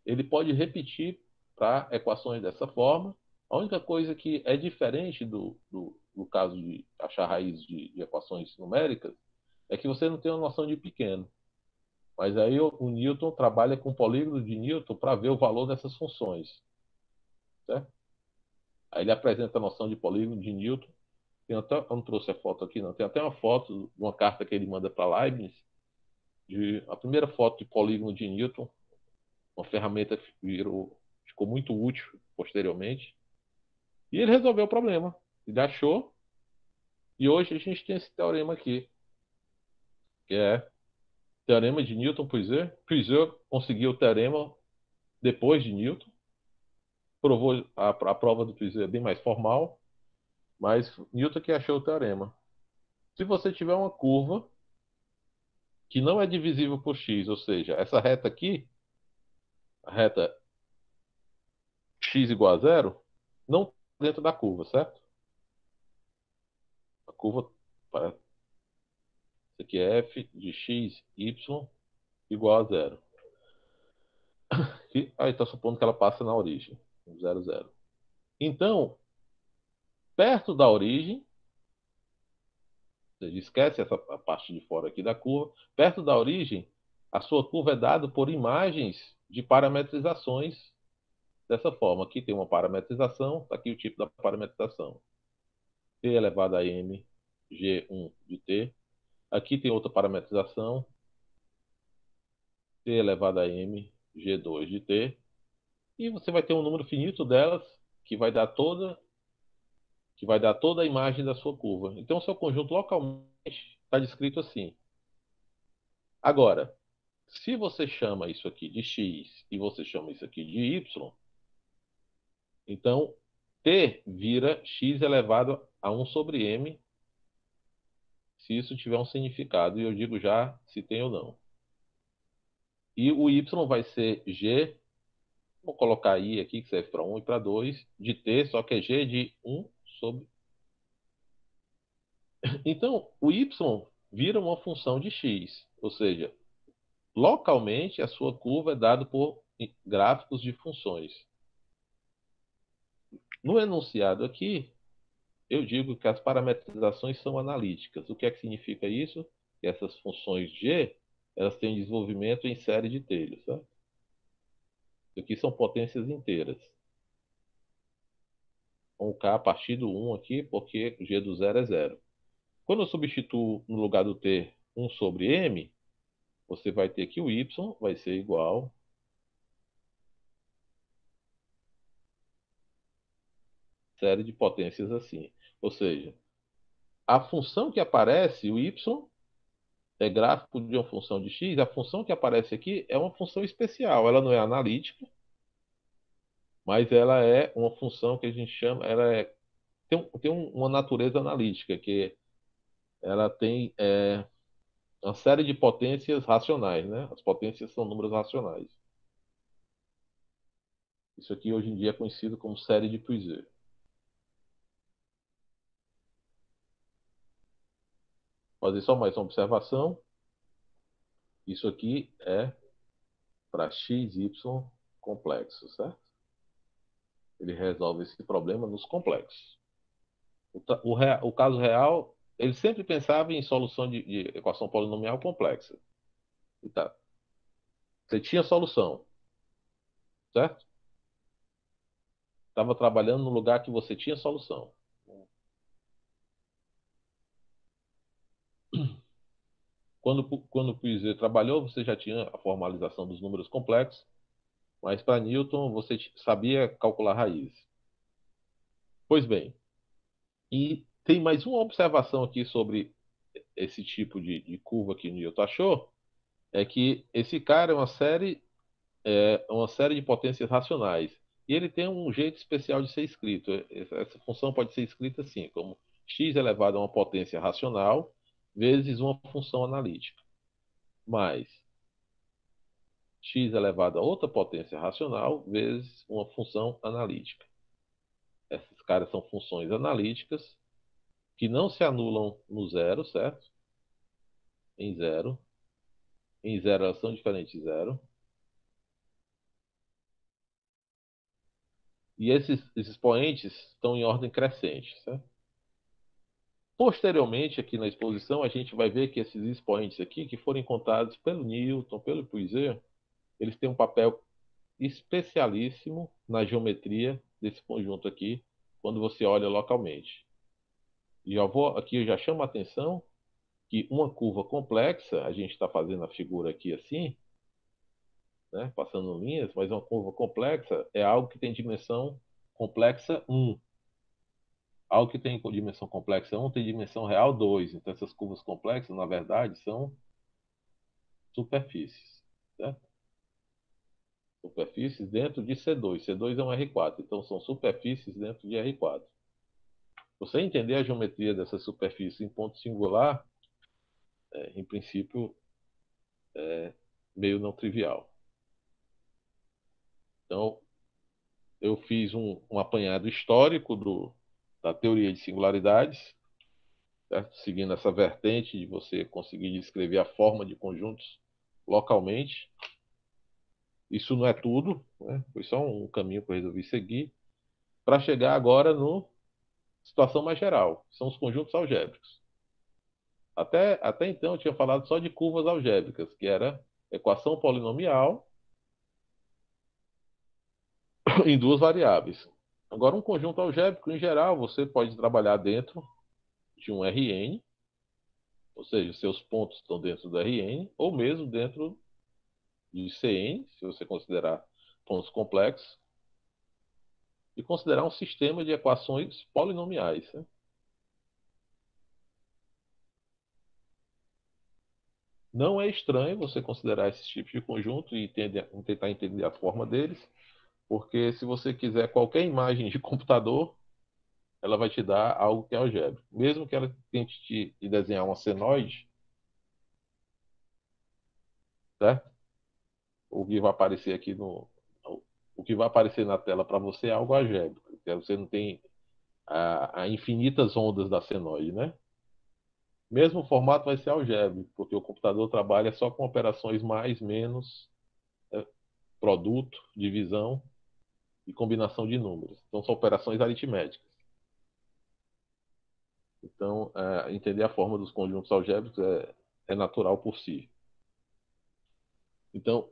[SPEAKER 2] Ele pode repetir para equações dessa forma. A única coisa que é diferente do caso de achar raiz de equações numéricas é que você não tem uma noção de pequeno. Mas aí o Newton trabalha com o polígono de Newton para ver o valor dessas funções. Certo? Aí ele apresenta a noção de polígono de Newton. Eu não trouxe a foto aqui, não. Tem até uma foto de uma carta que ele manda para Leibniz, a primeira foto de polígono de Newton, uma ferramenta que ficou muito útil posteriormente. E ele resolveu o problema. Ele achou. E hoje a gente tem esse teorema aqui, que é teorema de Newton-Puiseux. Puiseux conseguiu o teorema depois de Newton. Provou a prova do Puiseux é bem mais formal, mas Newton que achou o teorema. Se você tiver uma curva que não é divisível por x, ou seja, essa reta aqui, a reta x igual a zero, não está dentro da curva, certo? A curva, isso aqui é f de x, y igual a zero. Aí está supondo que ela passa na origem, 0, 0. Então, perto da origem, você esquece essa parte de fora aqui da curva, perto da origem, a sua curva é dada por imagens de parametrizações dessa forma. Aqui tem uma parametrização, está aqui o tipo da parametrização. T elevado a m, G1 de T. Aqui tem outra parametrização, T elevado a m, G2 de T. E você vai ter um número finito delas que vai dar toda a imagem da sua curva. Então, o seu conjunto localmente está descrito assim. Agora, se você chama isso aqui de x e você chama isso aqui de y, então t vira x elevado a 1 sobre m, se isso tiver um significado. E eu digo já se tem ou não. E o y vai ser g, vou colocar i aqui, que serve para 1 e para 2, de t, só que é g de 1 sobre... Então, o y vira uma função de x, ou seja, localmente a sua curva é dada por gráficos de funções. No enunciado aqui, eu digo que as parametrizações são analíticas. O que é que significa isso? Que essas funções g, elas têm desenvolvimento em série de telhos. Certo? Isso aqui são potências inteiras. Com K a partir do 1 aqui, porque g do zero é zero. Quando eu substituo no lugar do t 1 sobre m, você vai ter que o y vai ser igual a série de potências assim. Ou seja, a função que aparece, o y, é gráfico de uma função de x, a função que aparece aqui é uma função especial. Ela não é analítica, mas ela é uma função que a gente chama, tem uma natureza analítica, que ela tem uma série de potências racionais, né? As potências são números racionais. Isso aqui hoje em dia é conhecido como série de Puiseux. Vou fazer só mais uma observação. Isso aqui é para x, y complexo, certo? Ele resolve esse problema nos complexos. O caso real, ele sempre pensava em solução de equação polinomial complexa. E tá. Você tinha solução, certo? Estava trabalhando no lugar que você tinha solução. Quando o Puiseux trabalhou, você já tinha a formalização dos números complexos, mas para Newton você sabia calcular raízes. Pois bem, e tem mais uma observação aqui sobre esse tipo de curva que Newton achou, é que esse cara é uma série de potências racionais. E ele tem um jeito especial de ser escrito. Essa função pode ser escrita assim, como x elevado a uma potência racional vezes uma função analítica, mais x elevado a outra potência racional vezes uma função analítica. Esses caras são funções analíticas que não se anulam no zero, certo? Em zero. Em zero elas são diferentes de zero. E esses expoentes estão em ordem crescente, certo? Posteriormente, aqui na exposição, a gente vai ver que esses expoentes aqui, que foram encontrados pelo Newton, pelo Puiseux, eles têm um papel especialíssimo na geometria desse conjunto aqui, quando você olha localmente. E aqui eu já chamo a atenção que uma curva complexa, a gente está fazendo a figura aqui assim, né, passando linhas, mas uma curva complexa é algo que tem dimensão complexa 1. Algo que tem dimensão complexa 1 tem dimensão real 2. Então, essas curvas complexas, na verdade, são superfícies, certo? Superfícies dentro de C2. C2 é um R4, então são superfícies dentro de R4. Você entender a geometria dessa superfície em ponto singular, em princípio, é meio não trivial. Então, eu fiz um apanhado histórico da teoria de singularidades, certo? Seguindo essa vertente de você conseguir descrever a forma de conjuntos localmente. Isso não é tudo, né? Foi só um caminho que eu resolvi seguir, para chegar agora no situação mais geral, são os conjuntos algébricos. Até então eu tinha falado só de curvas algébricas, que era equação polinomial em duas variáveis. Agora, um conjunto algébrico, em geral, você pode trabalhar dentro de um Rn, ou seja, seus pontos estão dentro do Rn, ou mesmo dentro de Cn, se você considerar pontos complexos, e considerar um sistema de equações polinomiais, né? Não é estranho você considerar esses tipos de conjunto e tentar entender a forma deles, porque se você quiser qualquer imagem de computador, ela vai te dar algo que é algébrico. Mesmo que ela tente te desenhar uma senoide, certo? O que vai aparecer aqui o que vai aparecer na tela para você é algo algébrico. Você não tem a infinitas ondas da senoide, né? Mesmo o formato vai ser algébrico, porque o computador trabalha só com operações mais, menos, produto, divisão e combinação de números. Então, são operações aritméticas. Então, entender a forma dos conjuntos algébricos é natural por si. Então,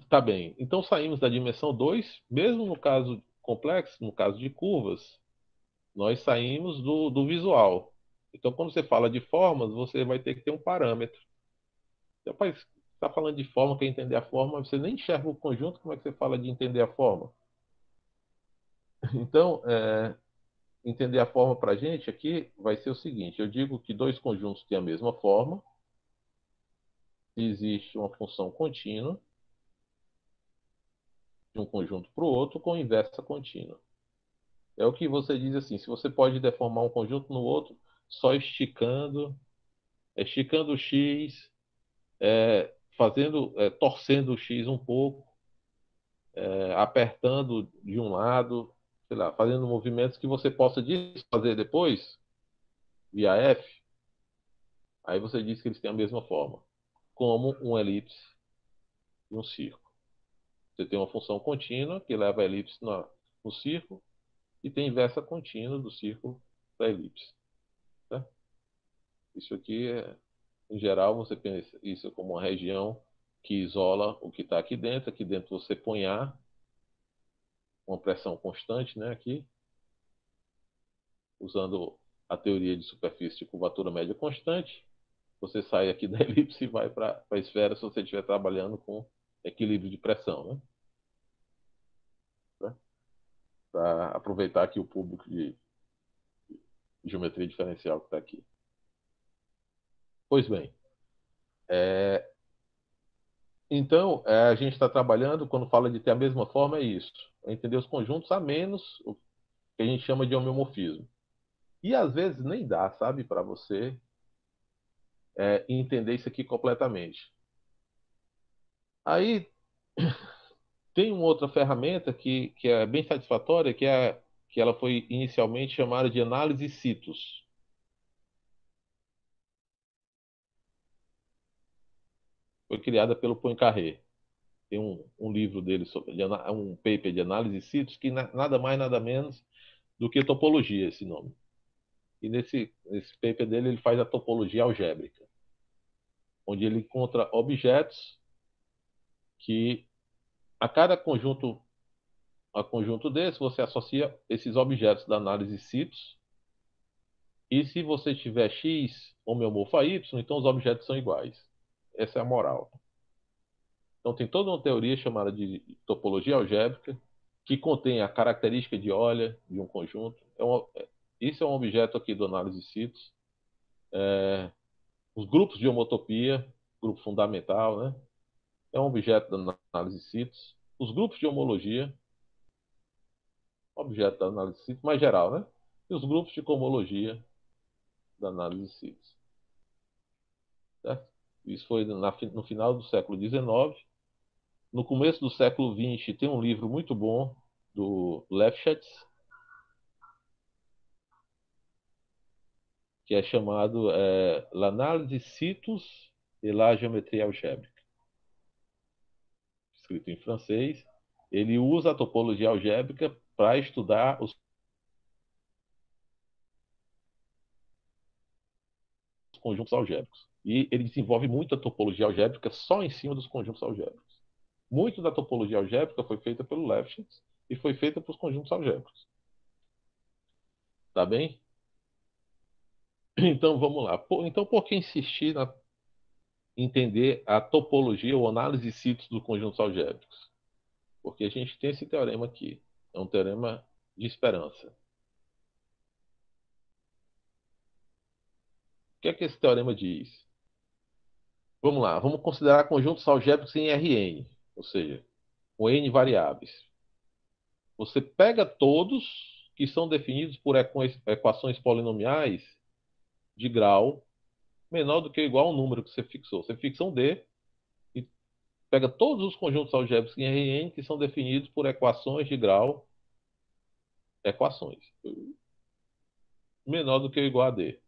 [SPEAKER 2] tá bem. Então, saímos da dimensão 2, mesmo no caso complexo, no caso de curvas, nós saímos do visual. Então, quando você fala de formas, você vai ter que ter um parâmetro. Rapaz, você está falando de forma, quer entender a forma, você nem enxerga o conjunto, como é que você fala de entender a forma? Então, entender a forma para a gente aqui vai ser o seguinte: eu digo que dois conjuntos têm a mesma forma, existe uma função contínua de um conjunto para o outro com inversa contínua. É o que você diz assim, se você pode deformar um conjunto no outro só esticando o x, torcendo o x um pouco, apertando de um lado, sei lá, fazendo movimentos que você possa desfazer depois, via f, aí você diz que eles têm a mesma forma, como um elipse e um círculo. Você tem uma função contínua que leva a elipse no círculo e tem inversa contínua do círculo da elipse. Tá? Isso aqui, em geral, você pensa isso como uma região que isola o que está aqui dentro. Aqui dentro você põe ar, uma pressão constante, né, aqui, usando a teoria de superfície de curvatura média constante. Você sai aqui da elipse e vai para a esfera se você estiver trabalhando com equilíbrio de pressão, né? Tá? Para aproveitar aqui o público de geometria diferencial que está aqui. Pois bem, então, a gente está trabalhando, quando fala de ter a mesma forma, é isso. É entender os conjuntos a menos o que a gente chama de homeomorfismo. E às vezes nem dá, sabe, para você entender isso aqui completamente. Aí tem uma outra ferramenta que é bem satisfatória, que ela foi inicialmente chamada de análise situs. Foi criada pelo Poincaré. Tem um livro dele, um paper de análise situs, que nada mais, nada menos do que topologia, esse nome. E nesse paper dele, ele faz a topologia algébrica, onde ele encontra objetos que, a cada conjunto desse, você associa esses objetos da análise situs, e se você tiver x homeomorfo a y, então os objetos são iguais. Essa é a moral. Então tem toda uma teoria chamada de topologia algébrica, que contém a característica de Euler de um conjunto. Isso é um objeto aqui do análise situs. Os grupos de homotopia, grupo fundamental, né? É um objeto da análise situs. Os grupos de homologia, objeto da análise situs, mais geral, né? E os grupos de cohomologia da análise situs. Certo? Isso foi no final do século XIX. No começo do século XX tem um livro muito bom do Lefschetz, que é chamado L'analyse situs et la géométrie algébrique, escrito em francês. Ele usa a topologia algébrica para estudar os conjuntos algébricos. E ele desenvolve muito a topologia algébrica só em cima dos conjuntos algébricos. Muito da topologia algébrica foi feita pelo Lefschetz e foi feita para os conjuntos algébricos. Tá bem? Então, vamos lá. Então, por que insistir na entender a topologia ou análise situs dos conjuntos algébricos? Porque a gente tem esse teorema aqui. É um teorema de esperança. O que é que esse teorema diz? Vamos lá. Vamos considerar conjuntos algébricos em Rn, ou seja, com n variáveis. Você pega todos que são definidos por equações polinomiais de grau menor do que ou igual ao número que você fixou. Você fixa um D e pega todos os conjuntos algébricos em Rn que são definidos por equações de grau, menor do que ou igual a D.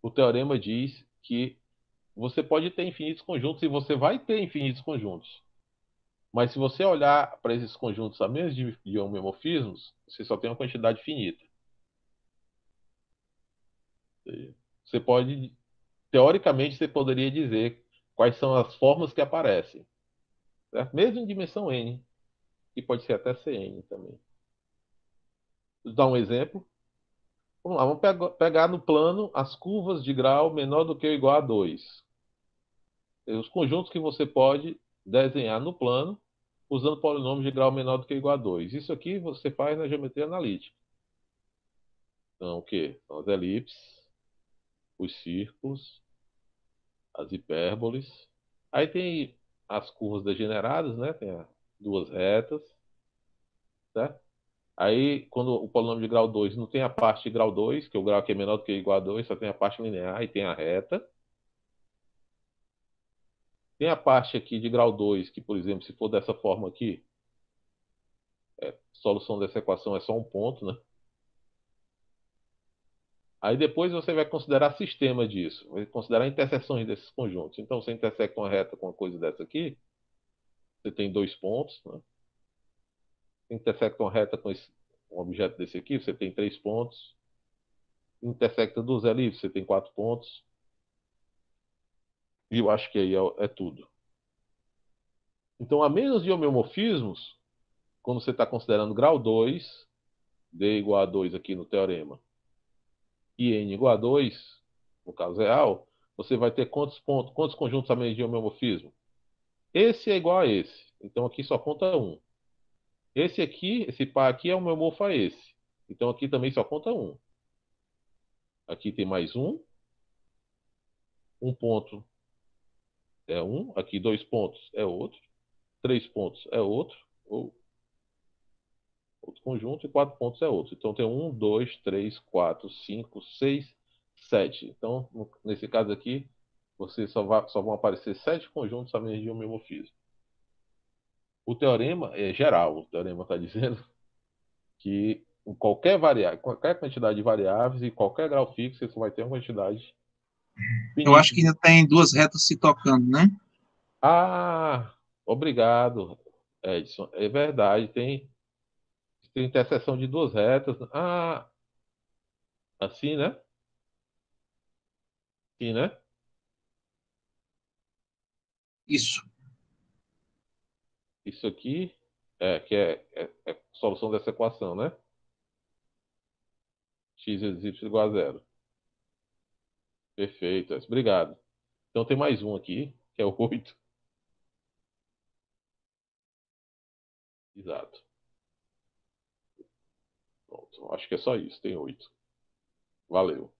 [SPEAKER 2] O teorema diz que você pode ter infinitos conjuntos e você vai ter infinitos conjuntos. Mas se você olhar para esses conjuntos a menos de homeomorfismos, você só tem uma quantidade finita. Você pode, teoricamente, você poderia dizer quais são as formas que aparecem. Certo? Mesmo em dimensão n, que pode ser até Cn também. Vou dar um exemplo. Vamos lá, vamos pegar no plano as curvas de grau menor do que ou igual a 2. Os conjuntos que você pode desenhar no plano usando polinômios de grau menor do que ou igual a 2. Isso aqui você faz na geometria analítica. Então, o quê? São as elipses, os círculos as hipérboles. Aí tem as curvas degeneradas, né? Tem duas retas, certo? Aí, quando o polinômio de grau 2 não tem a parte de grau 2, que o grau aqui é menor do que ou igual a 2, só tem a parte linear e tem a reta. Tem a parte aqui de grau 2, que, por exemplo, se for dessa forma aqui, solução dessa equação é só um ponto, né? Aí depois você vai considerar sistema disso, vai considerar interseções desses conjuntos. Então, você intersecta uma reta com uma coisa dessa aqui, você tem 2 pontos, né? Intersecta uma reta com um objeto desse aqui, você tem 3 pontos. Intersecta duas elipses, você tem 4 pontos. E eu acho que aí é tudo. Então, a menos de homeomorfismos, quando você está considerando grau 2, D igual a 2 aqui no teorema, e N igual a 2, no caso real, você vai ter quantos pontos, quantos conjuntos a menos de homeomorfismo? Esse é igual a esse. Então, aqui só conta um. Esse aqui, esse par aqui é homeomorfo a esse. Então, aqui também só conta um. Aqui tem mais um. Um ponto é um. Aqui 2 pontos é outro. 3 pontos é outro. Ou outro conjunto. E 4 pontos é outro. Então, tem 1, 2, 3, 4, 5, 6, 7. Então, nesse caso aqui, você só vão aparecer 7 conjuntos a menos de homeomorfismo. O teorema é geral. O teorema está dizendo que em qualquer variável, qualquer quantidade de variáveis e qualquer grau fixo, você só vai ter uma quantidade
[SPEAKER 6] Eu acho
[SPEAKER 2] finita.
[SPEAKER 6] que ainda tem duas retas se tocando, né?
[SPEAKER 2] Ah, obrigado, Edson. É verdade, tem interseção de duas retas. Ah, assim, né? Assim, né?
[SPEAKER 6] Isso.
[SPEAKER 2] Isso aqui que é solução dessa equação, né? X vezes y igual a zero. Perfeito, Edson. Obrigado. Então tem mais um aqui, que é o 8. Exato. Pronto, acho que é só isso, tem 8. Valeu.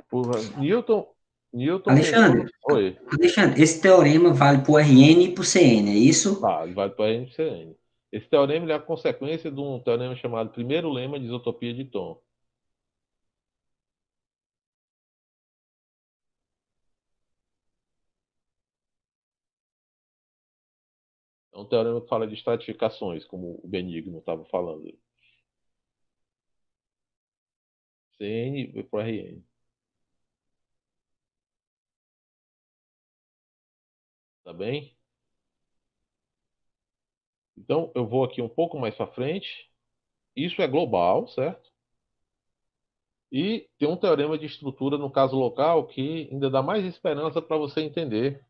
[SPEAKER 2] Porra, Newton pensou no.
[SPEAKER 1] Alexandre,
[SPEAKER 2] Oi.
[SPEAKER 1] Alexandre, esse teorema vale para o RN e para o CN, é isso?
[SPEAKER 2] Vale para N e N. Esse teorema ele é a consequência de um teorema chamado primeiro lema de isotopia de tom. É um teorema que fala de estratificações, como o Benigno estava falando. CN e para RN. Tá bem? Então, eu vou aqui um pouco mais para frente. Isso é global, certo? E tem um teorema de estrutura no caso local que ainda dá mais esperança para você entender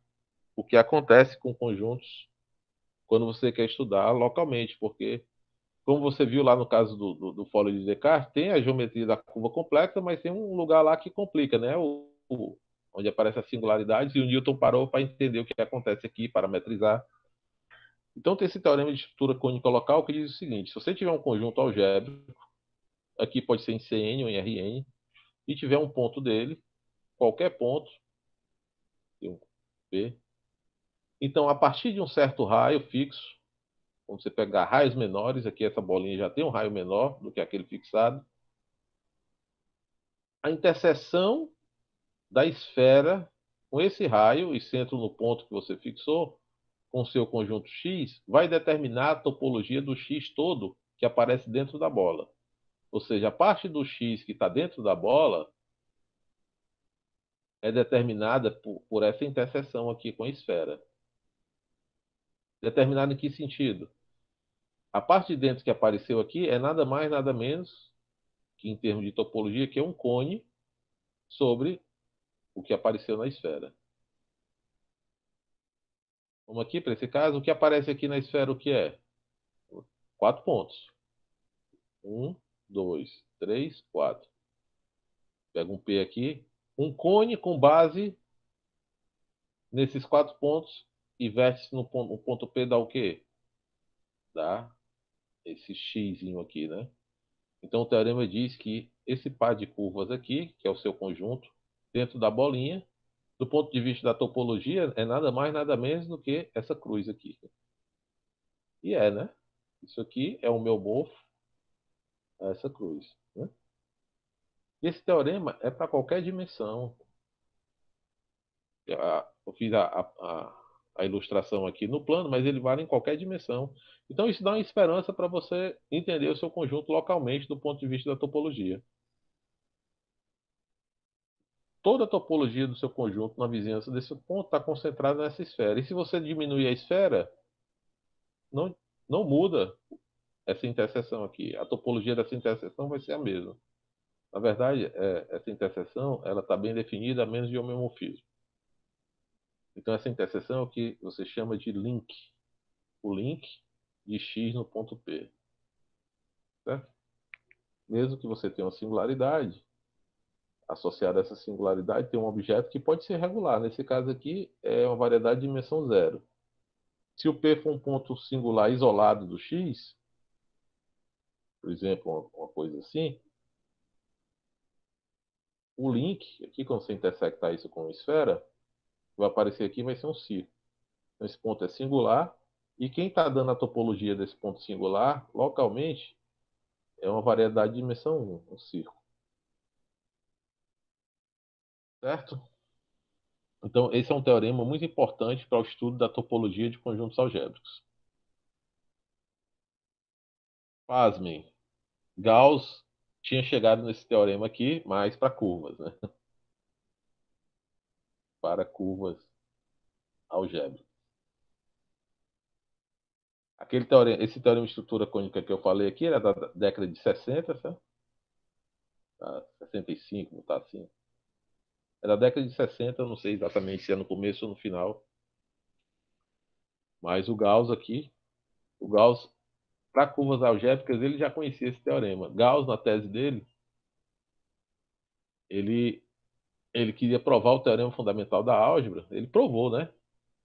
[SPEAKER 2] o que acontece com conjuntos quando você quer estudar localmente, porque, como você viu lá no caso do fólio de Descartes, tem a geometria da curva complexa, mas tem um lugar lá que complica, né? Onde aparecem as singularidades, e o Newton parou para entender o que acontece aqui, parametrizar. Então, tem esse teorema de estrutura cônica local que diz o seguinte: se você tiver um conjunto algébrico, aqui pode ser em Cn ou em Rn, e tiver um ponto dele, qualquer ponto, um P, então, a partir de um certo raio fixo, quando você pegar raios menores, aqui essa bolinha já tem um raio menor do que aquele fixado, a interseção da esfera com esse raio e centro no ponto que você fixou, com seu conjunto X, vai determinar a topologia do X todo que aparece dentro da bola. Ou seja, a parte do X que está dentro da bola é determinada por essa interseção aqui com a esfera. Determinada em que sentido? A parte de dentro que apareceu aqui é nada mais, nada menos que, em termos de topologia, que é um cone sobre o que apareceu na esfera. Vamos aqui para esse caso. O que aparece aqui na esfera, o que é? 4 pontos. 1, 2, 3, 4. Pega um P aqui. Um cone com base nesses 4 pontos e vértice no ponto P dá o quê? Dá esse X aqui, né? Então o teorema diz que esse par de curvas aqui, que é o seu conjunto, dentro da bolinha. Do ponto de vista da topologia, é nada mais, nada menos do que essa cruz aqui. E né? Isso aqui é o meu morfo a essa cruz. Né? E esse teorema é para qualquer dimensão. Eu fiz a ilustração aqui no plano, mas ele vale em qualquer dimensão. Então, isso dá uma esperança para você entender o seu conjunto localmente do ponto de vista da topologia. Toda a topologia do seu conjunto na vizinhança desse ponto está concentrada nessa esfera. E se você diminuir a esfera, não, não muda essa interseção aqui. A topologia dessa interseção vai ser a mesma. Na verdade, essa interseção ela está bem definida a menos de homeomorfismo. Então, essa interseção é o que você chama de link. O link de x no ponto P. Certo? Mesmo que você tenha uma singularidade, associada a essa singularidade tem um objeto que pode ser regular. Nesse caso aqui, é uma variedade de dimensão zero. Se o P for um ponto singular isolado do x, por exemplo, uma coisa assim, o link, aqui quando você intersectar isso com uma esfera, vai aparecer aqui vai ser um círculo. Então, esse ponto é singular, e quem está dando a topologia desse ponto singular, localmente, é uma variedade de dimensão 1, um círculo. Certo? Então, esse é um teorema muito importante para o estudo da topologia de conjuntos algébricos. Pasmem, Gauss tinha chegado nesse teorema aqui, mas para curvas, né? Para curvas algébricas. Esse teorema de estrutura cônica que eu falei aqui era da década de 60, sabe? 65, não tá assim. É da década de 60, eu não sei exatamente se é no começo ou no final. Mas o Gauss aqui, para curvas algébricas, ele já conhecia esse teorema. Gauss, na tese dele, ele queria provar o teorema fundamental da álgebra. Ele provou, né?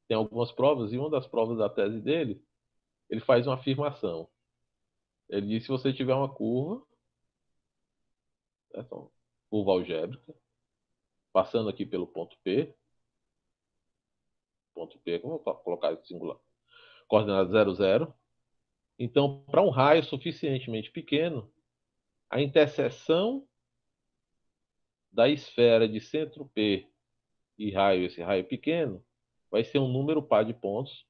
[SPEAKER 2] Tem algumas provas, e uma das provas da tese dele, ele faz uma afirmação. Ele diz: se você tiver uma curva, então, curva algébrica, passando aqui pelo ponto P, como eu vou colocar isso singular, coordenada 0, 0. Então, para um raio suficientemente pequeno, a interseção da esfera de centro P e esse raio pequeno, vai ser um número par de pontos.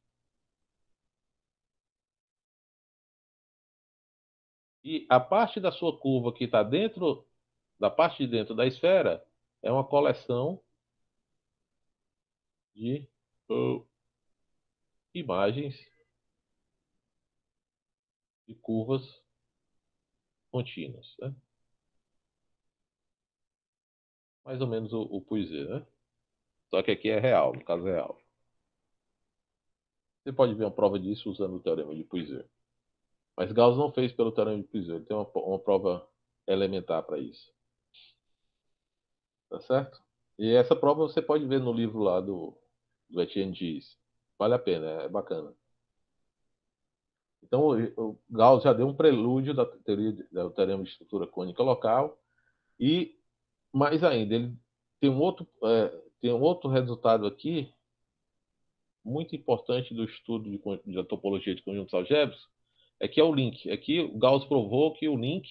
[SPEAKER 2] E a parte da sua curva que está dentro da parte de dentro da esfera é uma coleção de imagens de curvas contínuas. Né? Mais ou menos o Puiseux, né? Só que aqui é real, no caso é real. Você pode ver uma prova disso usando o teorema de Puiseux. Mas Gauss não fez pelo teorema de Puiseux, ele tem uma prova elementar para isso. Tá certo? E essa prova você pode ver no livro lá do Etienne Gilles. Vale a pena, é bacana. Então, o Gauss já deu um prelúdio da teoria do teorema de estrutura cônica local e, mais ainda, ele tem tem um outro resultado aqui muito importante do estudo da topologia de conjuntos algébricos, é que é o link. Aqui, o Gauss provou que o link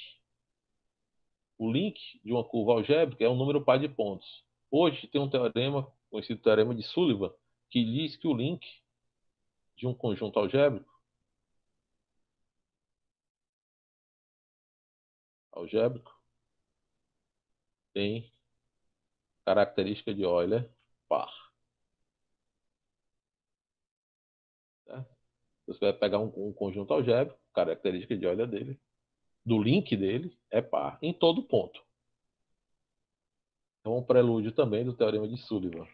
[SPEAKER 2] de uma curva algébrica é um número par de pontos. Hoje tem um teorema, conhecido teorema de Sullivan, que diz que o link de um conjunto algébrico tem característica de Euler par. Tá? Você vai pegar um conjunto algébrico, característica de Euler dele, do link dele é par, em todo ponto. Então, um prelúdio também do teorema de Sullivan.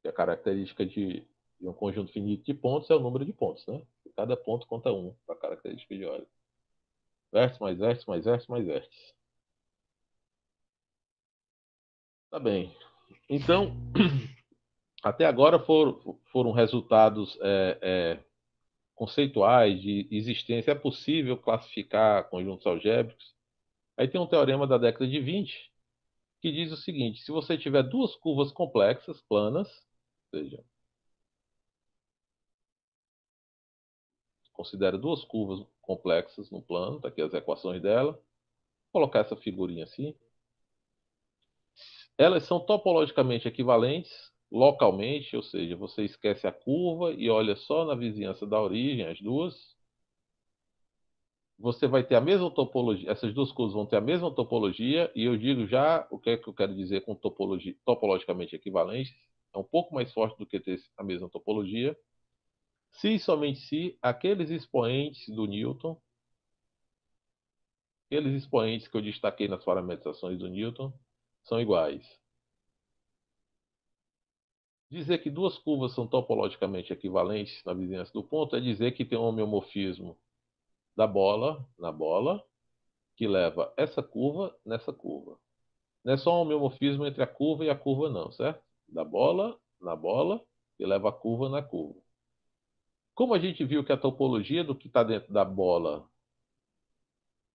[SPEAKER 2] Que a característica de um conjunto finito de pontos é o número de pontos, né? Cada ponto conta um para a característica de Euler. Vértice mais vértice mais vértice mais vértice. Tá bem. Então, até agora foram resultados conceituais de existência. É possível classificar conjuntos algébricos. Aí tem um teorema da década de 20, que diz o seguinte: se você tiver duas curvas complexas, planas, ou seja, considera duas curvas complexas no plano, tá aqui as equações dela, vou colocar essa figurinha assim. Elas são topologicamente equivalentes localmente, ou seja, você esquece a curva e olha só na vizinhança da origem, as duas. Você vai ter a mesma topologia, essas duas curvas vão ter a mesma topologia, e eu digo já o que é que eu quero dizer com topologia, topologicamente equivalentes. É um pouco mais forte do que ter a mesma topologia. Se e somente se aqueles expoentes do Newton, aqueles expoentes que eu destaquei nas parametrizações do Newton, são iguais. Dizer que duas curvas são topologicamente equivalentes na vizinhança do ponto é dizer que tem um homeomorfismo da bola na bola, que leva essa curva nessa curva. Não é só um homeomorfismo entre a curva e a curva, não, certo? Da bola na bola, que leva a curva na curva. Como a gente viu que a topologia do que está dentro da bola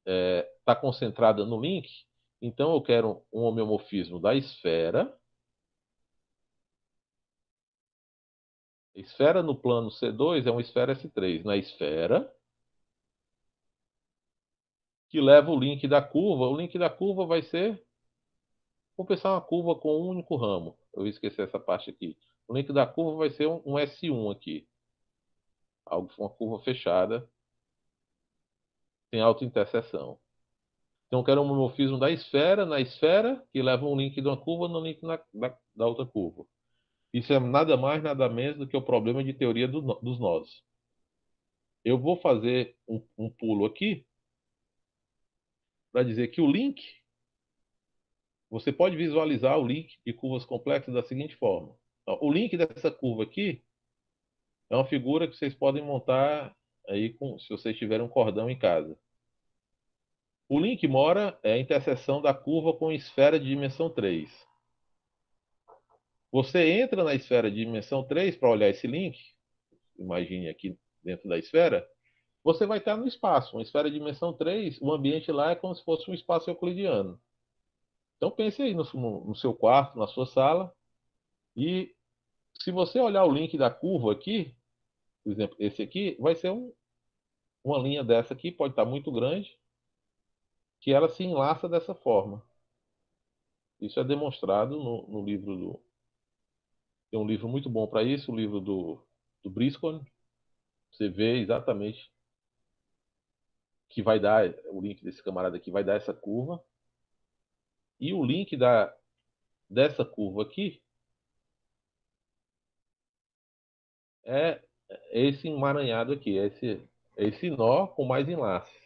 [SPEAKER 2] está concentrada no link, então eu quero um homeomorfismo da esfera. Esfera no plano C2 é uma esfera S3. Na esfera, que leva o link da curva. O link da curva vai ser... Vou pensar uma curva com um único ramo. Eu esqueci essa parte aqui. O link da curva vai ser um S1 aqui. Uma curva fechada. Tem autointerseção. Então eu quero um homomorfismo da esfera, na esfera, que leva um link de uma curva no link da outra curva. Isso é nada mais, nada menos do que o problema de teoria dos nós. Eu vou fazer um pulo aqui para dizer que o link, você pode visualizar o link de curvas complexas da seguinte forma. O link dessa curva aqui é uma figura que vocês podem montar aí se vocês tiverem um cordão em casa. O link mora é a interseção da curva com a esfera de dimensão 3. Você entra na esfera de dimensão 3 para olhar esse link, imagine aqui dentro da esfera, você vai estar no espaço. Uma esfera de dimensão 3, o ambiente lá é como se fosse um espaço euclidiano. Então pense aí no seu quarto, na sua sala, e se você olhar o link da curva aqui, por exemplo, esse aqui, vai ser uma linha dessa aqui, pode estar muito grande, que ela se enlaça dessa forma. Isso é demonstrado no livro do... Tem um livro muito bom para isso, o livro do Briscoe. Você vê exatamente que vai dar, o link desse camarada aqui vai dar essa curva. E o link dessa curva aqui é esse emaranhado aqui, esse nó com mais enlaces.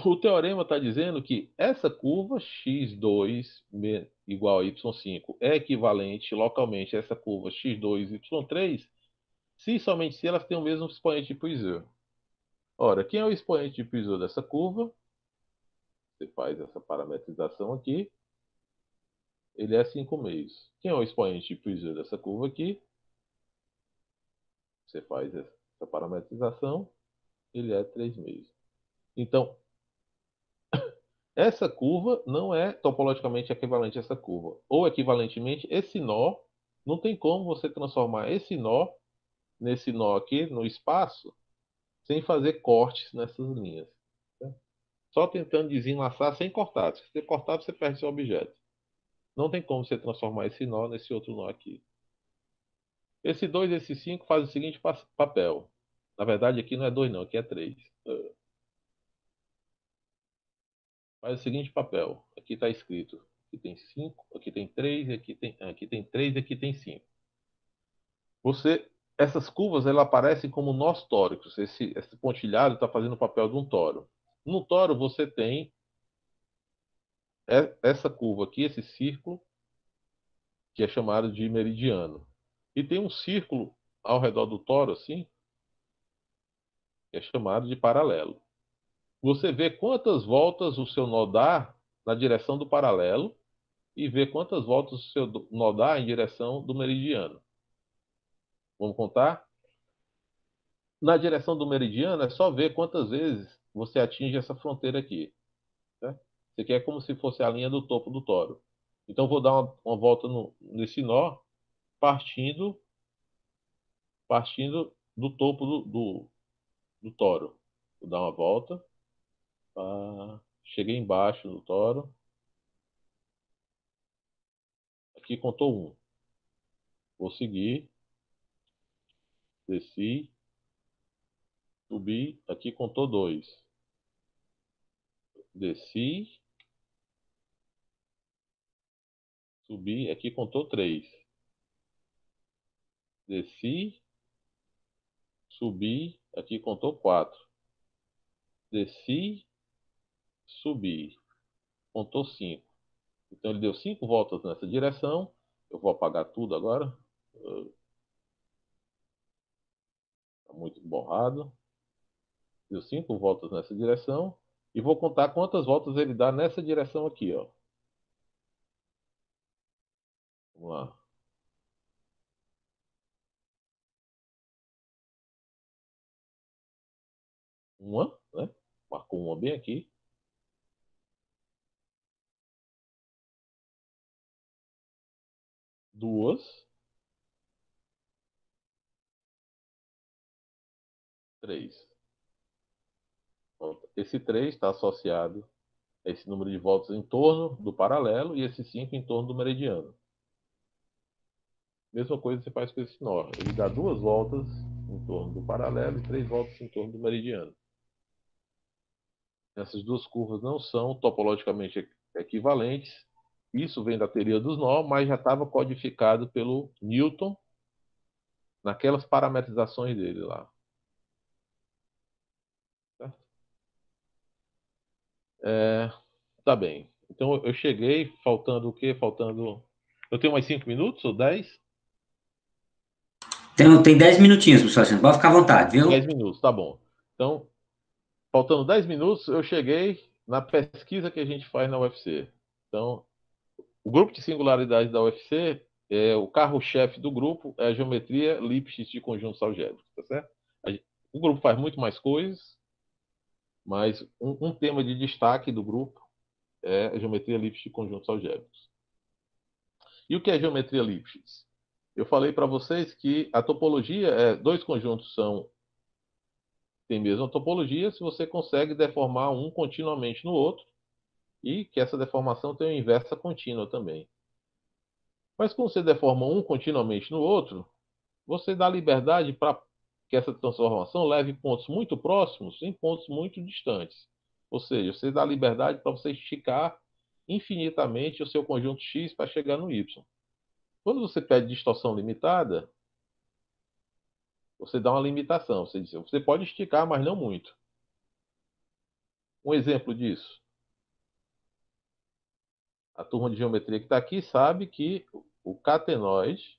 [SPEAKER 2] O teorema está dizendo que essa curva x2 igual a y5 é equivalente localmente a essa curva x2 y3 se e somente se elas têm o mesmo expoente de Puiseux. Ora, quem é o expoente de Puiseux dessa curva? Você faz essa parametrização aqui. Ele é 5 meios. Quem é o expoente de Puiseux dessa curva aqui? Você faz essa parametrização. Ele é 3 meios. Então, essa curva não é topologicamente equivalente a essa curva. Ou equivalentemente, esse nó, não tem como você transformar esse nó nesse nó aqui, no espaço, sem fazer cortes nessas linhas. Tá? Só tentando desenlaçar sem cortar. Se você cortar, você perde seu objeto. Não tem como você transformar esse nó nesse outro nó aqui. Esse 2 e esse 5 fazem o seguinte papel. Na verdade, aqui não é 2 não, aqui é 3. Faz o seguinte papel. Aqui está escrito. Aqui tem 5, aqui tem 3, aqui tem 3 e aqui tem 5. Essas curvas elas aparecem como nós tóricos. Esse pontilhado está fazendo o papel de um toro. No toro você tem essa curva aqui, esse círculo, que é chamado de meridiano. E tem um círculo ao redor do toro, assim, que é chamado de paralelo. Você vê quantas voltas o seu nó dá na direção do paralelo e vê quantas voltas o seu nó dá em direção do meridiano. Vamos contar? Na direção do meridiano é só ver quantas vezes você atinge essa fronteira aqui. Né? Isso aqui é como se fosse a linha do topo do toro. Então, vou dar uma volta nesse nó, partindo do topo do toro. Vou dar uma volta. Cheguei embaixo do toro. Aqui contou 1. Vou seguir. Desci. Subi. Aqui contou 2. Desci. Subi. Aqui contou 3. Desci. Subi. Aqui contou 4. Desci. Subi. Contou 5. Então ele deu 5 voltas nessa direção. Eu vou apagar tudo agora. Está muito borrado. Deu 5 voltas nessa direção. E vou contar quantas voltas ele dá nessa direção aqui, ó. Vamos lá. Uma, né? Marcou uma bem aqui. 2. 3. Esse 3 está associado a esse número de voltas em torno do paralelo e esse 5 em torno do meridiano. Mesma coisa você faz com esse nó. Ele dá 2 voltas em torno do paralelo e 3 voltas em torno do meridiano. Essas duas curvas não são topologicamente equivalentes. Isso vem da teoria dos nós, mas já estava codificado pelo Newton naquelas parametrizações dele lá. Certo? Tá bem. Então eu cheguei, faltando o quê? Eu tenho mais 5 minutos ou 10?
[SPEAKER 1] Tem 10 minutinhos, professor Alexandre. Pode ficar à vontade, viu?
[SPEAKER 2] 10 minutos, tá bom. Então, faltando 10 minutos, eu cheguei na pesquisa que a gente faz na UFC. Então, o grupo de singularidades da UFC, o carro-chefe do grupo é a geometria Lipschitz de conjuntos algébricos, tá certo? O grupo faz muito mais coisas, mas um tema de destaque do grupo é a geometria Lipschitz de conjuntos algébricos. E o que é geometria Lipschitz? Eu falei para vocês que a topologia, 2 conjuntos têm a mesma topologia se você consegue deformar um continuamente no outro e que essa deformação tem uma inversa contínua também. Mas quando você deforma um continuamente no outro, você dá liberdade para que essa transformação leve pontos muito próximos em pontos muito distantes. Ou seja, você dá liberdade para você esticar infinitamente o seu conjunto X para chegar no Y. Quando você pede distorção limitada, você dá uma limitação. Você pode esticar, mas não muito. Um exemplo disso. A turma de geometria que está aqui sabe que o catenoide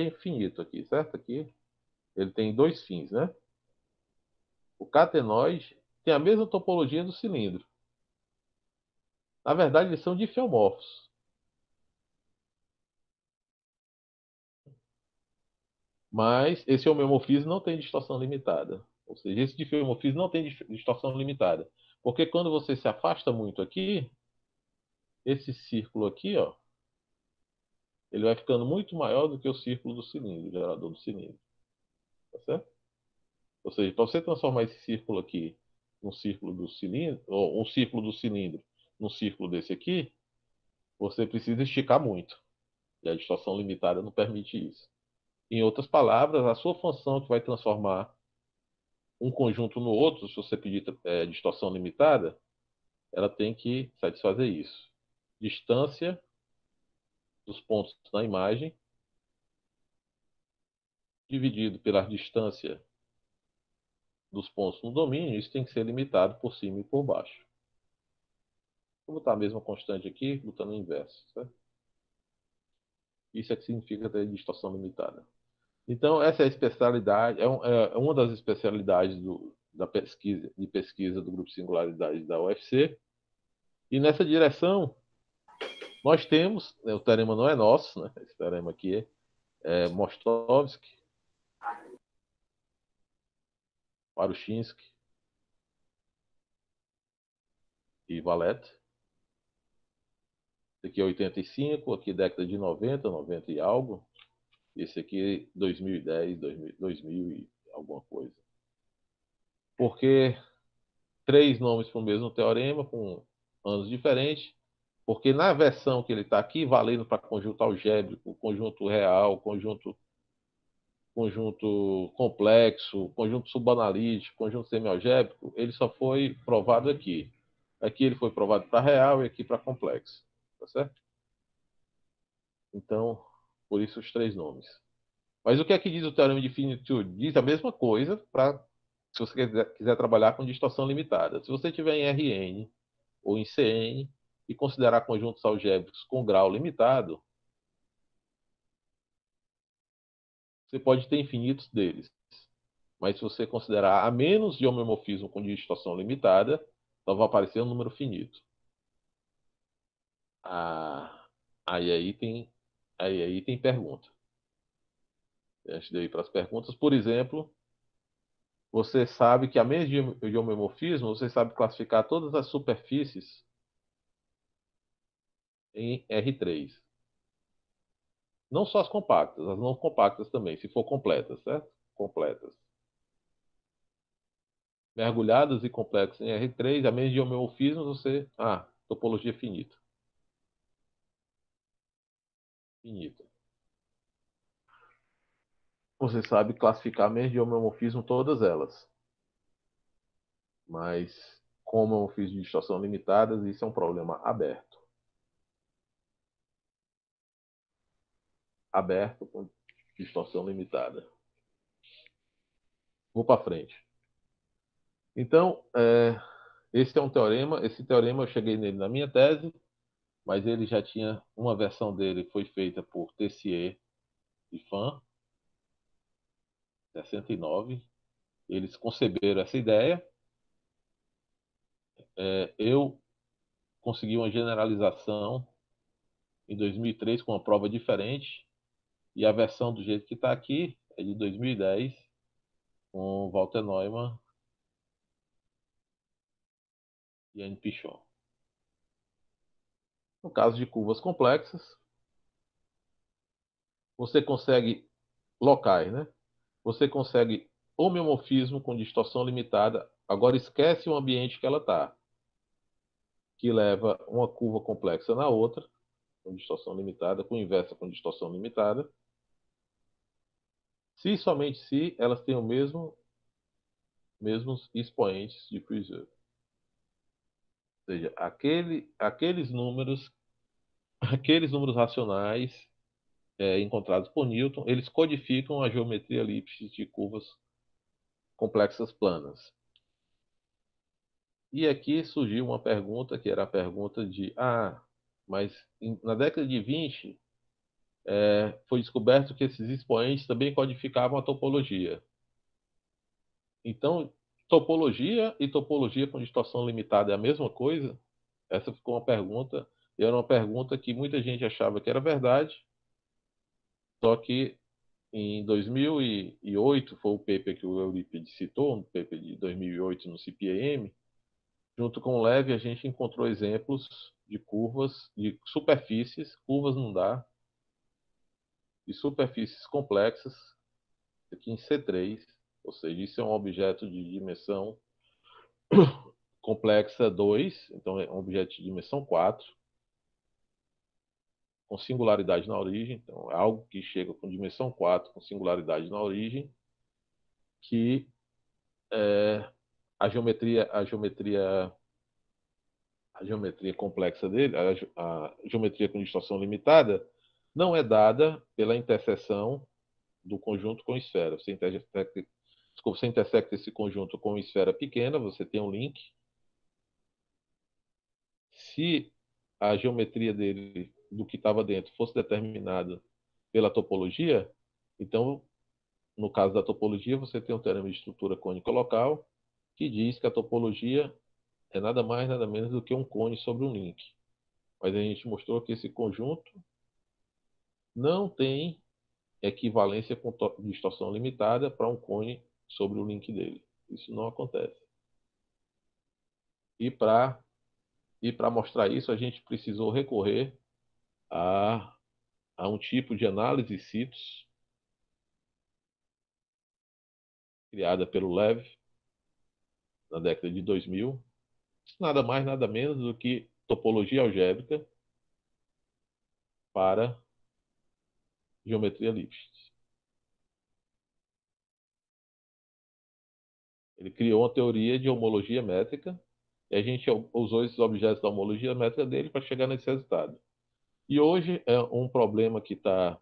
[SPEAKER 2] é infinito aqui, certo? Aqui ele tem 2 fins, né? O catenoide tem a mesma topologia do cilindro. Na verdade, eles são difiomorfos. Mas esse homeomorfismo não tem distorção limitada. Ou seja, esse difiomorfismo não tem distorção limitada. Porque quando você se afasta muito aqui, esse círculo aqui, ó, ele vai ficando muito maior do que o círculo do cilindro, o gerador do cilindro. Tá certo? Ou seja, para você transformar esse círculo aqui num círculo do cilindro, ou um círculo do cilindro num círculo desse aqui, você precisa esticar muito. E a distorção limitada não permite isso. Em outras palavras, a sua função que vai transformar um conjunto no outro, se você pedir distorção limitada, ela tem que satisfazer isso. Distância dos pontos na imagem dividido pela distância dos pontos no domínio, isso tem que ser limitado por cima e por baixo. Vou botar a mesma constante aqui, botando o inverso. Certo? Isso é que significa ter distorção limitada. Então, essa é a especialidade, é uma das especialidades da pesquisa do grupo de singularidades da UFC. E nessa direção, nós temos, o teorema não é nosso, né? Esse teorema aqui é Mostovsky, Marushinsky, e Valete. Esse aqui é 85, aqui década de 90, 90 e algo. Esse aqui 2010, 2000 e alguma coisa. Porque 3 nomes para o mesmo teorema, com anos diferentes, porque na versão que ele está aqui, valendo para conjunto algébrico, conjunto real, conjunto complexo, conjunto subanalítico, conjunto semialgébrico, ele só foi provado aqui. Aqui ele foi provado para real e aqui para complexo. Tá certo? Então, por isso os 3 nomes. Mas o que é que diz o teorema de finitude? Diz a mesma coisa para se você quiser trabalhar com distorção limitada. Se você tiver em Rn ou em Cn e considerar conjuntos algébricos com grau limitado, você pode ter infinitos deles. Mas se você considerar a menos de homeomorfismo com distorção limitada, então vai aparecer um número finito. Aí tem pergunta. Antes de eu ir para as perguntas, por exemplo, você sabe que a menos de homeomorfismo, você sabe classificar todas as superfícies em R3. Não só as compactas, as não compactas também, se for completas, certo? Completas. Mergulhadas e complexas em R3, a menos de homeomorfismo, você... topologia finita. Finita. Você sabe classificar menos de homeomorfismo todas elas. Mas com homeomorfismo de distorção limitadas, isso é um problema aberto. Aberto com distorção limitada. Vou para frente. Então, esse é um teorema. Esse teorema eu cheguei nele na minha tese, mas ele já tinha uma versão dele, foi feita por Tessier e Fan, 69. Eles conceberam essa ideia. Eu consegui uma generalização em 2003 com uma prova diferente, e a versão do jeito que está aqui é de 2010, com Walter Neumann e Anne Pichon. No caso de curvas complexas, você consegue locais, né? Você consegue homeomorfismo com distorção limitada. Agora esquece o ambiente que ela está, que leva uma curva complexa na outra, com distorção limitada, com inversa com distorção limitada. Se somente se elas têm o mesmos expoentes de Puiseux. Ou seja, aqueles números racionais encontrados por Newton, eles codificam a geometria elíptica de curvas complexas planas. E aqui surgiu uma pergunta, que era a pergunta de, mas na década de 20, foi descoberto que esses expoentes também codificavam a topologia. Então, topologia e topologia com distorção limitada é a mesma coisa? Essa ficou uma pergunta, e era uma pergunta que muita gente achava que era verdade, só que em 2008, foi o paper que o Eurípides citou, um paper de 2008 no CPAM, junto com o Levy, a gente encontrou exemplos de curvas, de superfícies, curvas não dá, de superfícies complexas, aqui em C3, ou seja, isso é um objeto de dimensão complexa 2, então é um objeto de dimensão 4, com singularidade na origem, então é algo que chega com dimensão 4, com singularidade na origem, que a geometria complexa dele, a geometria com distorção limitada, não é dada pela interseção do conjunto com esfera. Você intersecta esse conjunto com esfera pequena, você tem um link. Se a geometria dele, do que estava dentro, fosse determinada pela topologia, então, no caso da topologia, você tem um teorema de estrutura cônica local, que diz que a topologia é nada mais, nada menos do que um cone sobre um link. Mas a gente mostrou que esse conjunto não tem equivalência com distorção limitada para um cone sobre o link dele. Isso não acontece. E para E para mostrar isso, a gente precisou recorrer a um tipo de análise CITOS criada pelo Lev na década de 2000. Nada mais, nada menos do que topologia algébrica para geometria Lipschitz. Ele criou uma teoria de homologia métrica e a gente usou esses objetos da homologia métrica dele para chegar nesse resultado. E hoje é um problema que está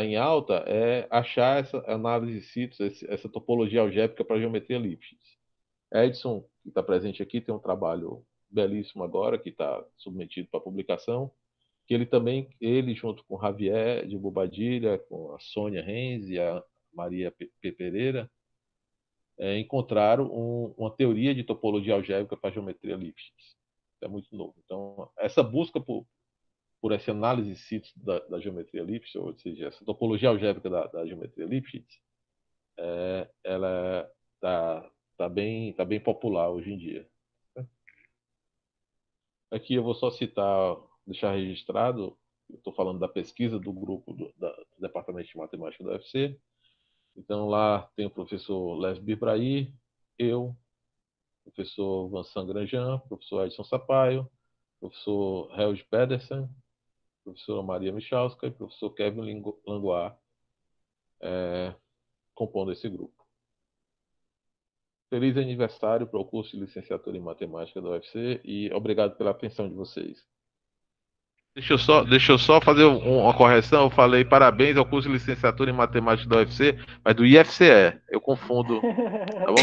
[SPEAKER 2] em alta é achar essa análise de CITOS, essa topologia algébrica para geometria Lipschitz. Edson, que está presente aqui, tem um trabalho belíssimo agora, que está submetido para publicação, que ele junto com o Javier de Bobadilha, com a Sônia Renz e a Maria P. Pereira, encontraram uma teoria de topologia algébrica para geometria Lipschitz. É muito novo. Então, essa busca por essa análise de CITOS da geometria Lipschitz, ou seja, essa topologia algébrica da geometria Lipschitz, ela está bem popular hoje em dia. Aqui eu vou só citar, deixar registrado, eu estou falando da pesquisa do grupo do Departamento de Matemática da UFC. Então lá tem o professor Les Bibraí, eu, professor Vincent Grandjean, professor Edson Sampaio, professor Helge Pedersen, professora Maria Michalska e professor Kevin Langois, compondo esse grupo. Feliz aniversário para o curso de licenciatura em matemática da UFC e obrigado pela atenção de vocês. Deixa eu só fazer uma correção. Eu falei parabéns ao curso de licenciatura em matemática da UFC, mas do IFCE. Eu confundo. Tá bom?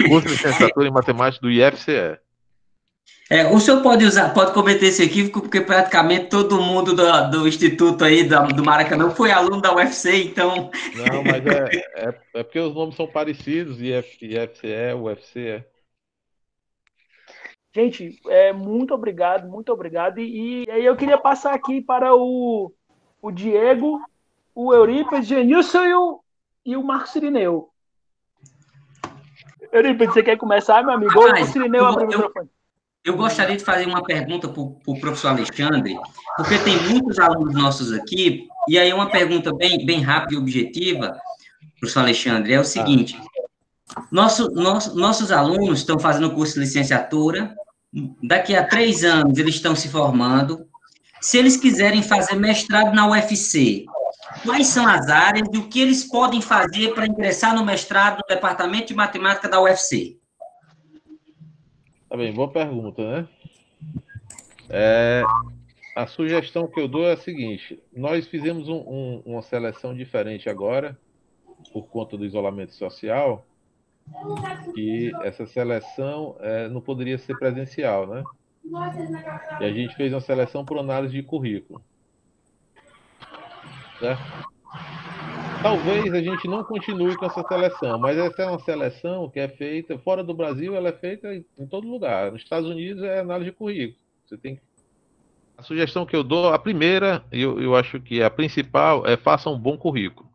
[SPEAKER 2] Curso de licenciatura em matemática do IFCE.
[SPEAKER 1] O senhor pode cometer esse equívoco, porque praticamente todo mundo do Instituto aí, do Maracanã, foi aluno da UFC, então...
[SPEAKER 2] Não, mas é porque os nomes são parecidos, IFCE, UFC.
[SPEAKER 3] Gente, muito obrigado, muito obrigado. E aí eu queria passar aqui para o Diego, o Eurípides, Genilson e o Marcos Cirineu. Eurípides, você quer começar, meu amigo? Ou o Cirineu abre o microfone?
[SPEAKER 1] Eu gostaria de fazer uma pergunta para o professor Alexandre, porque tem muitos alunos nossos aqui, e aí uma pergunta bem rápida e objetiva, professor Alexandre, é o seguinte: nossos alunos estão fazendo o curso de licenciatura, daqui a 3 anos eles estão se formando. Se eles quiserem fazer mestrado na UFC, quais são as áreas e o que eles podem fazer para ingressar no mestrado no Departamento de Matemática da UFC?
[SPEAKER 2] Tá bem, boa pergunta, né? A sugestão que eu dou é a seguinte: nós fizemos uma seleção diferente agora, por conta do isolamento social, que essa seleção não poderia ser presencial, né? E a gente fez uma seleção por análise de currículo. Certo? Talvez a gente não continue com essa seleção, mas essa é uma seleção que é feita fora do Brasil, ela é feita em todo lugar. Nos Estados Unidos é análise de currículo. A sugestão que eu dou, a primeira, eu acho que a principal, é faça um bom currículo.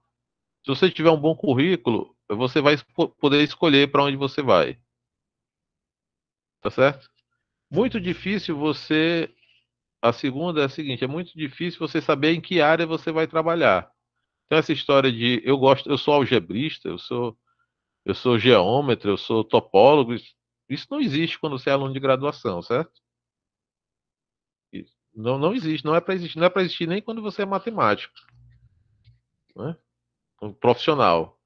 [SPEAKER 2] Se você tiver um bom currículo, você vai poder escolher para onde você vai. Tá certo? Muito difícil você... A segunda é a seguinte: é muito difícil você saber em que área você vai trabalhar. Então essa história de eu sou algebrista, eu sou geômetra, eu sou topólogo, isso não existe quando você é aluno de graduação, certo? Não existe, não é para existir nem quando você é matemático, né? Um profissional.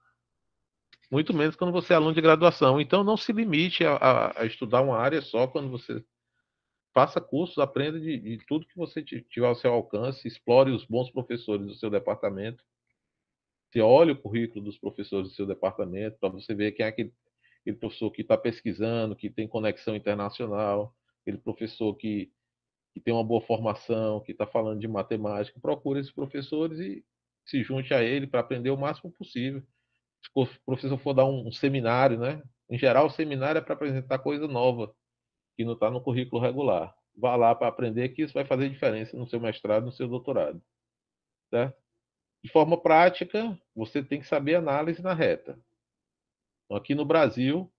[SPEAKER 2] Muito menos quando você é aluno de graduação. Então não se limite a estudar uma área só. Quando você faça cursos, aprenda de tudo que você tiver ao seu alcance, explore os bons professores do seu departamento. Você olha o currículo dos professores do seu departamento para você ver quem é aquele professor que está pesquisando, que tem conexão internacional, aquele professor que tem uma boa formação, que está falando de matemática. Procure esses professores e se junte a ele para aprender o máximo possível. Se o professor for dar um seminário, né? Em geral, o seminário é para apresentar coisa nova, que não está no currículo regular. Vá lá para aprender, que isso vai fazer diferença no seu mestrado, no seu doutorado. Certo? De forma prática, você tem que saber análise na reta. Então, aqui no Brasil,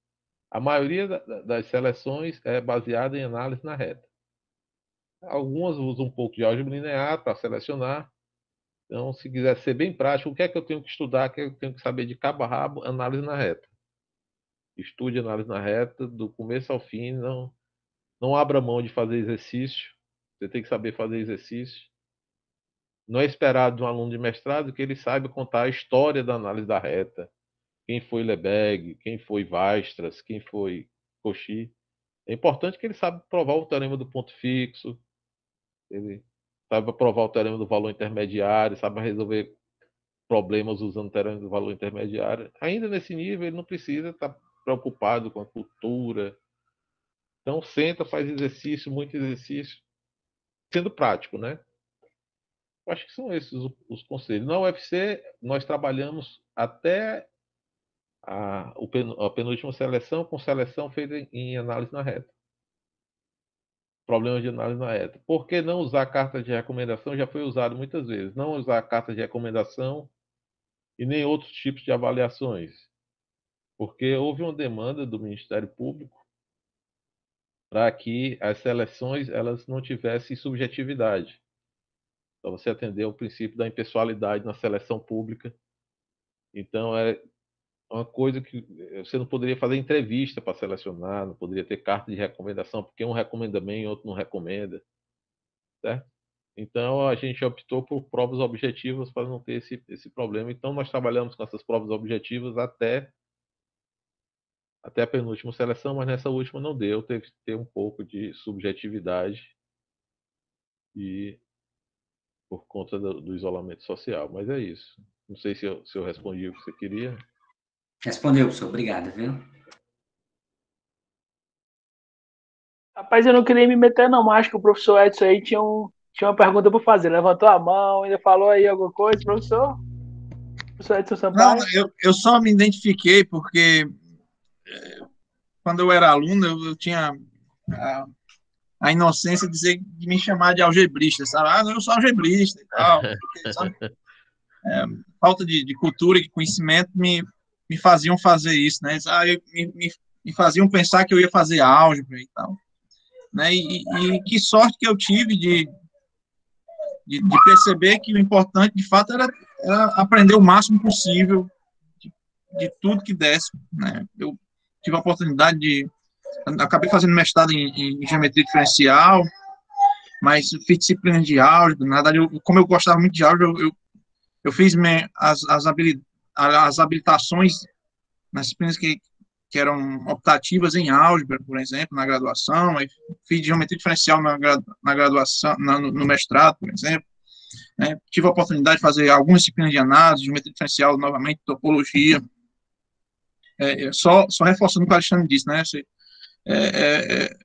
[SPEAKER 2] A maioria das seleções é baseada em análise na reta. Algumas usam um pouco de álgebra linear para selecionar. Então, se quiser ser bem prático, o que é que eu tenho que estudar, o que é que eu tenho que saber de cabo a rabo? Análise na reta. Estude análise na reta, do começo ao fim, não abra mão de fazer exercício. Você tem que saber fazer exercício. Não é esperado de um aluno de mestrado que ele saiba contar a história da análise da reta. Quem foi Lebesgue, quem foi Weierstrass, quem foi Cauchy. É importante que ele saiba provar o teorema do ponto fixo, ele saiba provar o teorema do valor intermediário, saiba resolver problemas usando o teorema do valor intermediário. Ainda nesse nível, ele não precisa estar preocupado com a cultura. Então, senta, faz exercício, muito exercício, sendo prático, né? Eu acho que são esses os conselhos. Na UFC, nós trabalhamos até a penúltima seleção com seleção feita em análise na reta. Problemas de análise na reta. Por que não usar carta de recomendação? Já foi usado muitas vezes. Não usar carta de recomendação e nem outros tipos de avaliações. Porque houve uma demanda do Ministério Público para que as seleções elas não tivessem subjetividade. Para você atender ao princípio da impessoalidade na seleção pública. Então, é uma coisa que você não poderia fazer entrevista para selecionar, não poderia ter carta de recomendação, porque um recomenda bem e outro não recomenda. Certo? Então, a gente optou por provas objetivas para não ter esse problema. Então, nós trabalhamos com essas provas objetivas até a penúltima seleção, mas nessa última não deu, teve que ter um pouco de subjetividade e por conta do isolamento social. Mas é isso. Não sei se eu respondi o que você queria.
[SPEAKER 1] Respondeu, professor. Obrigado, viu?
[SPEAKER 3] Rapaz, eu não queria me meter, não, mas acho que o professor Edson aí tinha uma pergunta para fazer. Levantou a mão, ainda falou aí alguma coisa, professor? Professor Edson Sampaio?
[SPEAKER 6] Não, eu só me identifiquei porque quando eu era aluno, eu tinha a inocência de me chamar de algebrista, sabe? Ah, eu sou algebrista e tal. Porque, sabe? Falta de cultura e de conhecimento me faziam fazer isso, né? Me faziam pensar que eu ia fazer álgebra e tal. Né? E que sorte que eu tive de perceber que o importante, de fato, era aprender o máximo possível de tudo que desse. Né? Eu tive a oportunidade acabei fazendo mestrado em geometria diferencial, mas fiz disciplinas de álgebra. Na verdade, como eu gostava muito de álgebra, eu fiz as habilitações nas disciplinas que eram optativas em álgebra, por exemplo, na graduação. Aí fiz geometria diferencial na graduação, no mestrado, por exemplo. Né? Tive a oportunidade de fazer algumas disciplinas de análise, geometria diferencial, novamente, topologia. Só reforçando o que o Alexandre disse, né?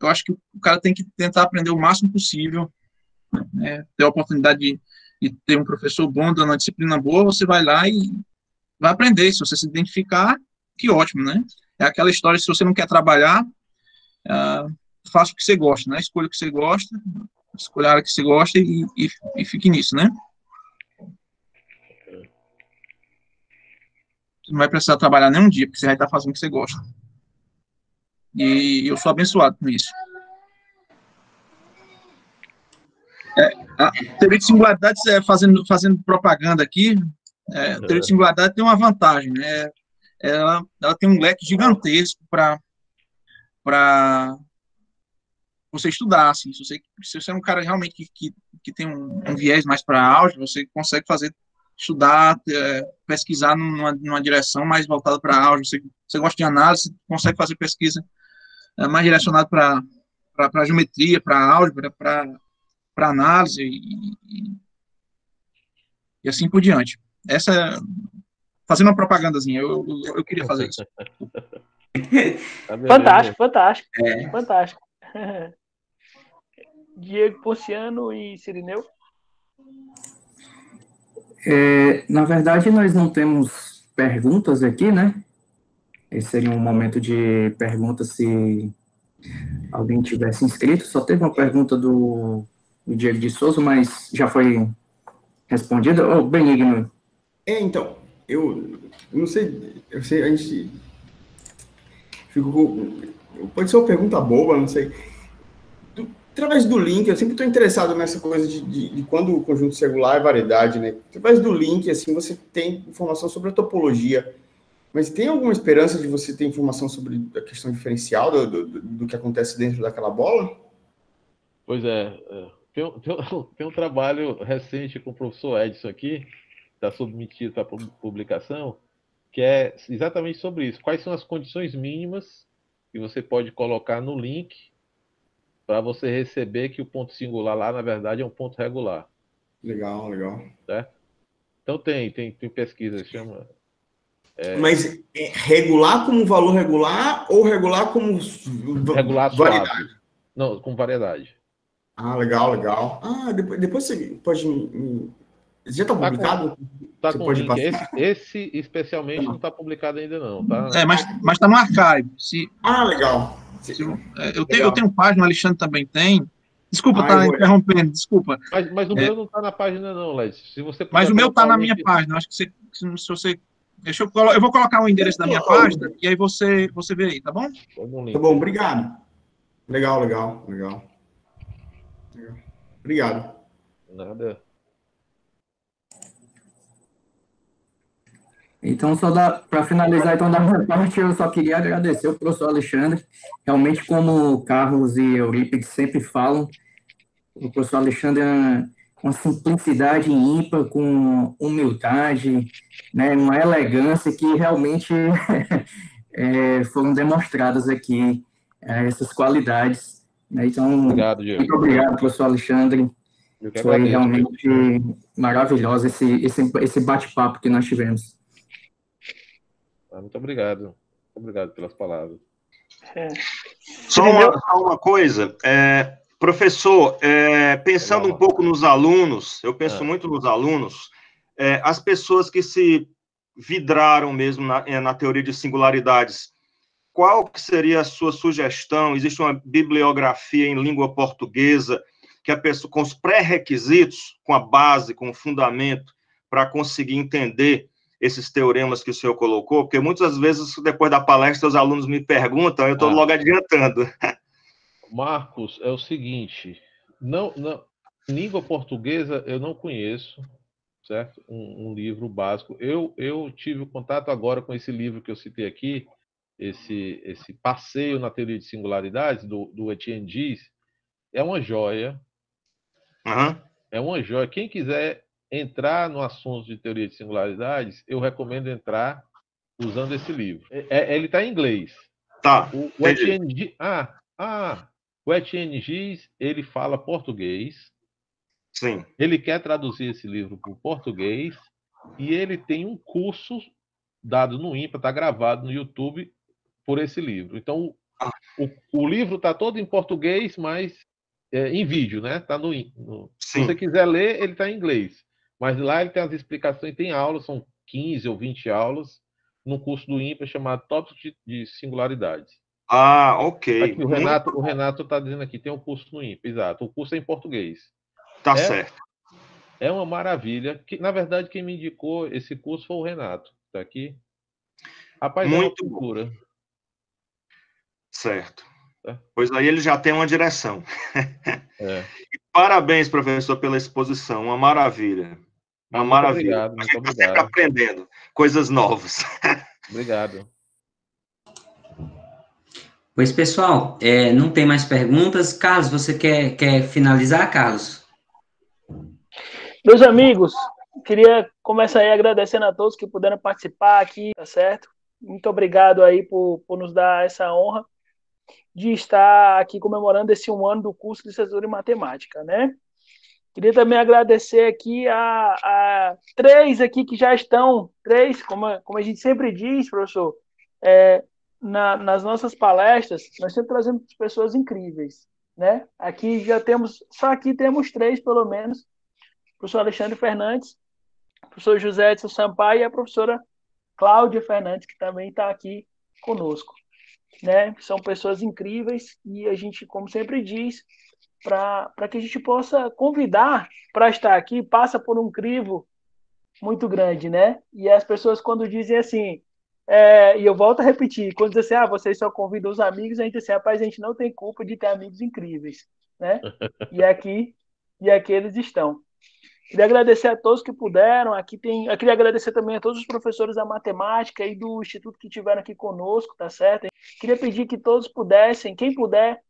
[SPEAKER 6] Eu acho que o cara tem que tentar aprender o máximo possível, né? Ter a oportunidade de ter um professor bom, dando uma disciplina boa, você vai lá e vai aprender. Se você se identificar, que ótimo, né? É aquela história, se você não quer trabalhar, faça o que você gosta, né? Escolha o que você gosta, escolha a área que você gosta e fique nisso, né? Você não vai precisar trabalhar nem um dia, porque você vai estar fazendo o que você gosta. E eu sou abençoado com isso. A teoria de singularidade, fazendo propaganda aqui, a teoria de singularidade tem uma vantagem, né? Ela tem um leque gigantesco para você estudar, assim. Se você é um cara realmente que tem um viés mais para álgebra, você consegue estudar, pesquisar numa direção mais voltada para álgebra. Você gosta de análise, consegue fazer pesquisa mais direcionada para geometria, para álgebra, para análise e assim por diante. Fazendo uma propagandazinha, eu queria fazer isso.
[SPEAKER 3] Fantástico. Fantástico. Diego Ponciano e Cirineu?
[SPEAKER 7] Na verdade, nós não temos perguntas aqui, né? Esse seria um momento de perguntas se alguém tivesse inscrito. Só teve uma pergunta do Diego de Souza, mas já foi respondida. Ô, Benigno.
[SPEAKER 8] Então, eu não sei, a gente Pode ser uma pergunta boba, não sei. Através do link, eu sempre estou interessado nessa coisa de quando o conjunto singular é variedade, né? Através do link, assim, você tem informação sobre a topologia, mas tem alguma esperança de você ter informação sobre a questão diferencial do que acontece dentro daquela bola?
[SPEAKER 2] Pois é. Tem um trabalho recente com o professor Edson aqui, está submetido para publicação, que é exatamente sobre isso. Quais são as condições mínimas que você pode colocar no link para você receber que o ponto singular lá, na verdade, é um ponto regular.
[SPEAKER 8] Legal.
[SPEAKER 2] Certo? Então tem pesquisa, chama...
[SPEAKER 8] Mas regular como valor regular ou regular como
[SPEAKER 2] regular
[SPEAKER 8] variedade?
[SPEAKER 2] suave. Não, com variedade.
[SPEAKER 8] Ah, legal. Ah, depois você pode... Já está publicado?
[SPEAKER 2] Tá com link. Esse especialmente não está publicado ainda não, tá?
[SPEAKER 6] Mas está no archive.
[SPEAKER 8] Legal.
[SPEAKER 6] Eu tenho página, o Alexandre também tem. Desculpa, interrompendo, desculpa.
[SPEAKER 2] Mas o meu não está na página não, Led.
[SPEAKER 6] Mas o meu está na minha página. Acho que se você... eu vou colocar o endereço da minha página e aí você vê aí, tá bom?
[SPEAKER 8] Tá bom, obrigado. Legal. Obrigado.
[SPEAKER 2] Nada.
[SPEAKER 7] Então, para finalizar, então, da minha parte, eu só queria agradecer o professor Alexandre. Realmente, como o Carlos e Eurípides sempre falam, o professor Alexandre é uma simplicidade ímpar, com humildade, né, uma elegância que realmente foram demonstradas aqui, essas qualidades. Né? Então,
[SPEAKER 2] obrigado, Diego.
[SPEAKER 7] Muito obrigado, professor Alexandre. Foi realmente maravilhoso esse bate-papo que nós tivemos.
[SPEAKER 2] Muito obrigado. Obrigado pelas palavras.
[SPEAKER 9] Só uma coisa. Professor, pensando um pouco nos alunos, eu penso muito nos alunos, as pessoas que se vidraram mesmo na teoria de singularidades, qual que seria a sua sugestão? Existe uma bibliografia em língua portuguesa que a pessoa, com os pré-requisitos, com a base, com o fundamento, para conseguir entender esses teoremas que o senhor colocou? Porque muitas vezes, depois da palestra, os alunos me perguntam, eu estou logo adiantando.
[SPEAKER 2] Marcos, é o seguinte, língua portuguesa eu não conheço, certo? Um livro básico. Eu tive contato agora com esse livro que eu citei aqui, esse passeio na teoria de singularidades, do Etienne Gilles, é uma joia. É uma joia. Quem quiser entrar no assunto de teoria de singularidades, eu recomendo entrar usando esse livro. Ele está em inglês.
[SPEAKER 9] Tá.
[SPEAKER 2] O Etienne Gilles, o Etienne Gilles, ele fala português.
[SPEAKER 9] Sim.
[SPEAKER 2] Ele quer traduzir esse livro para o português e ele tem um curso dado no INPA, está gravado no YouTube por esse livro. Então, o livro está todo em português, mas em vídeo, né? Tá se você quiser ler, ele está em inglês. Mas lá ele tem as explicações, tem aulas, são 15 ou 20 aulas, no curso do INPA chamado Tópicos de Singularidades.
[SPEAKER 9] Ok.
[SPEAKER 2] Aqui, o Renato está dizendo aqui, tem um curso no INPA, exato. O curso é em português.
[SPEAKER 9] Tá certo.
[SPEAKER 2] É uma maravilha. Na verdade, quem me indicou esse curso foi o Renato. Está aqui. Rapaz,
[SPEAKER 9] muito
[SPEAKER 2] é uma cultura.
[SPEAKER 9] Certo. Pois aí ele já tem uma direção. E parabéns, professor, pela exposição. Uma maravilha. Uma maravilha.
[SPEAKER 2] Obrigado,
[SPEAKER 9] a gente está sempre aprendendo coisas novas.
[SPEAKER 2] Obrigado.
[SPEAKER 1] Pois, pessoal, não tem mais perguntas. Carlos, você quer finalizar, Carlos?
[SPEAKER 3] Meus amigos, queria começar aí agradecendo a todos que puderam participar aqui, tá certo? Muito obrigado aí por nos dar essa honra de estar aqui comemorando esse 1 ano do curso de Licenciatura em Matemática, né? Queria também agradecer aqui a 3 aqui que já estão, 3, como a gente sempre diz, professor, nas nossas palestras, nós sempre trazemos pessoas incríveis, né? Aqui já temos, só aqui temos 3, pelo menos, o professor Alexandre Fernandes, o professor José Edson Sampaio e a professora Cláudia Fernandes, que também está aqui conosco. Né? São pessoas incríveis e a gente, como sempre diz, para que a gente possa convidar para estar aqui, passa por um crivo muito grande, né? E as pessoas, quando dizem assim, E eu volto a repetir, quando diz assim, vocês só convidam os amigos, a gente diz assim, rapaz, a gente não tem culpa de ter amigos incríveis, né? E aqui eles estão. Queria agradecer a todos que puderam. Eu queria agradecer também a todos os professores da matemática e do Instituto que estiveram aqui conosco, tá certo? Queria pedir que todos pudessem, quem puder,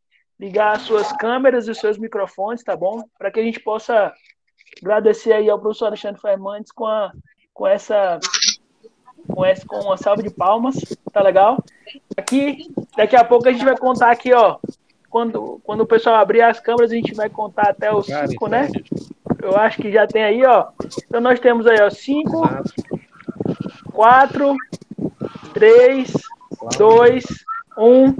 [SPEAKER 3] ligar as suas câmeras e os seus microfones, tá bom? Para que a gente possa agradecer aí ao professor Alexandre Fernandes com uma salva de palmas, tá legal? Daqui a pouco a gente vai contar aqui, ó. Quando o pessoal abrir as câmeras, a gente vai contar até os 5, né? Eu acho que já tem aí, ó. Então nós temos aí, ó, 5, 4, 3, 2, 1.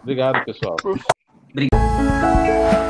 [SPEAKER 2] Obrigado, pessoal.
[SPEAKER 1] Obrigado.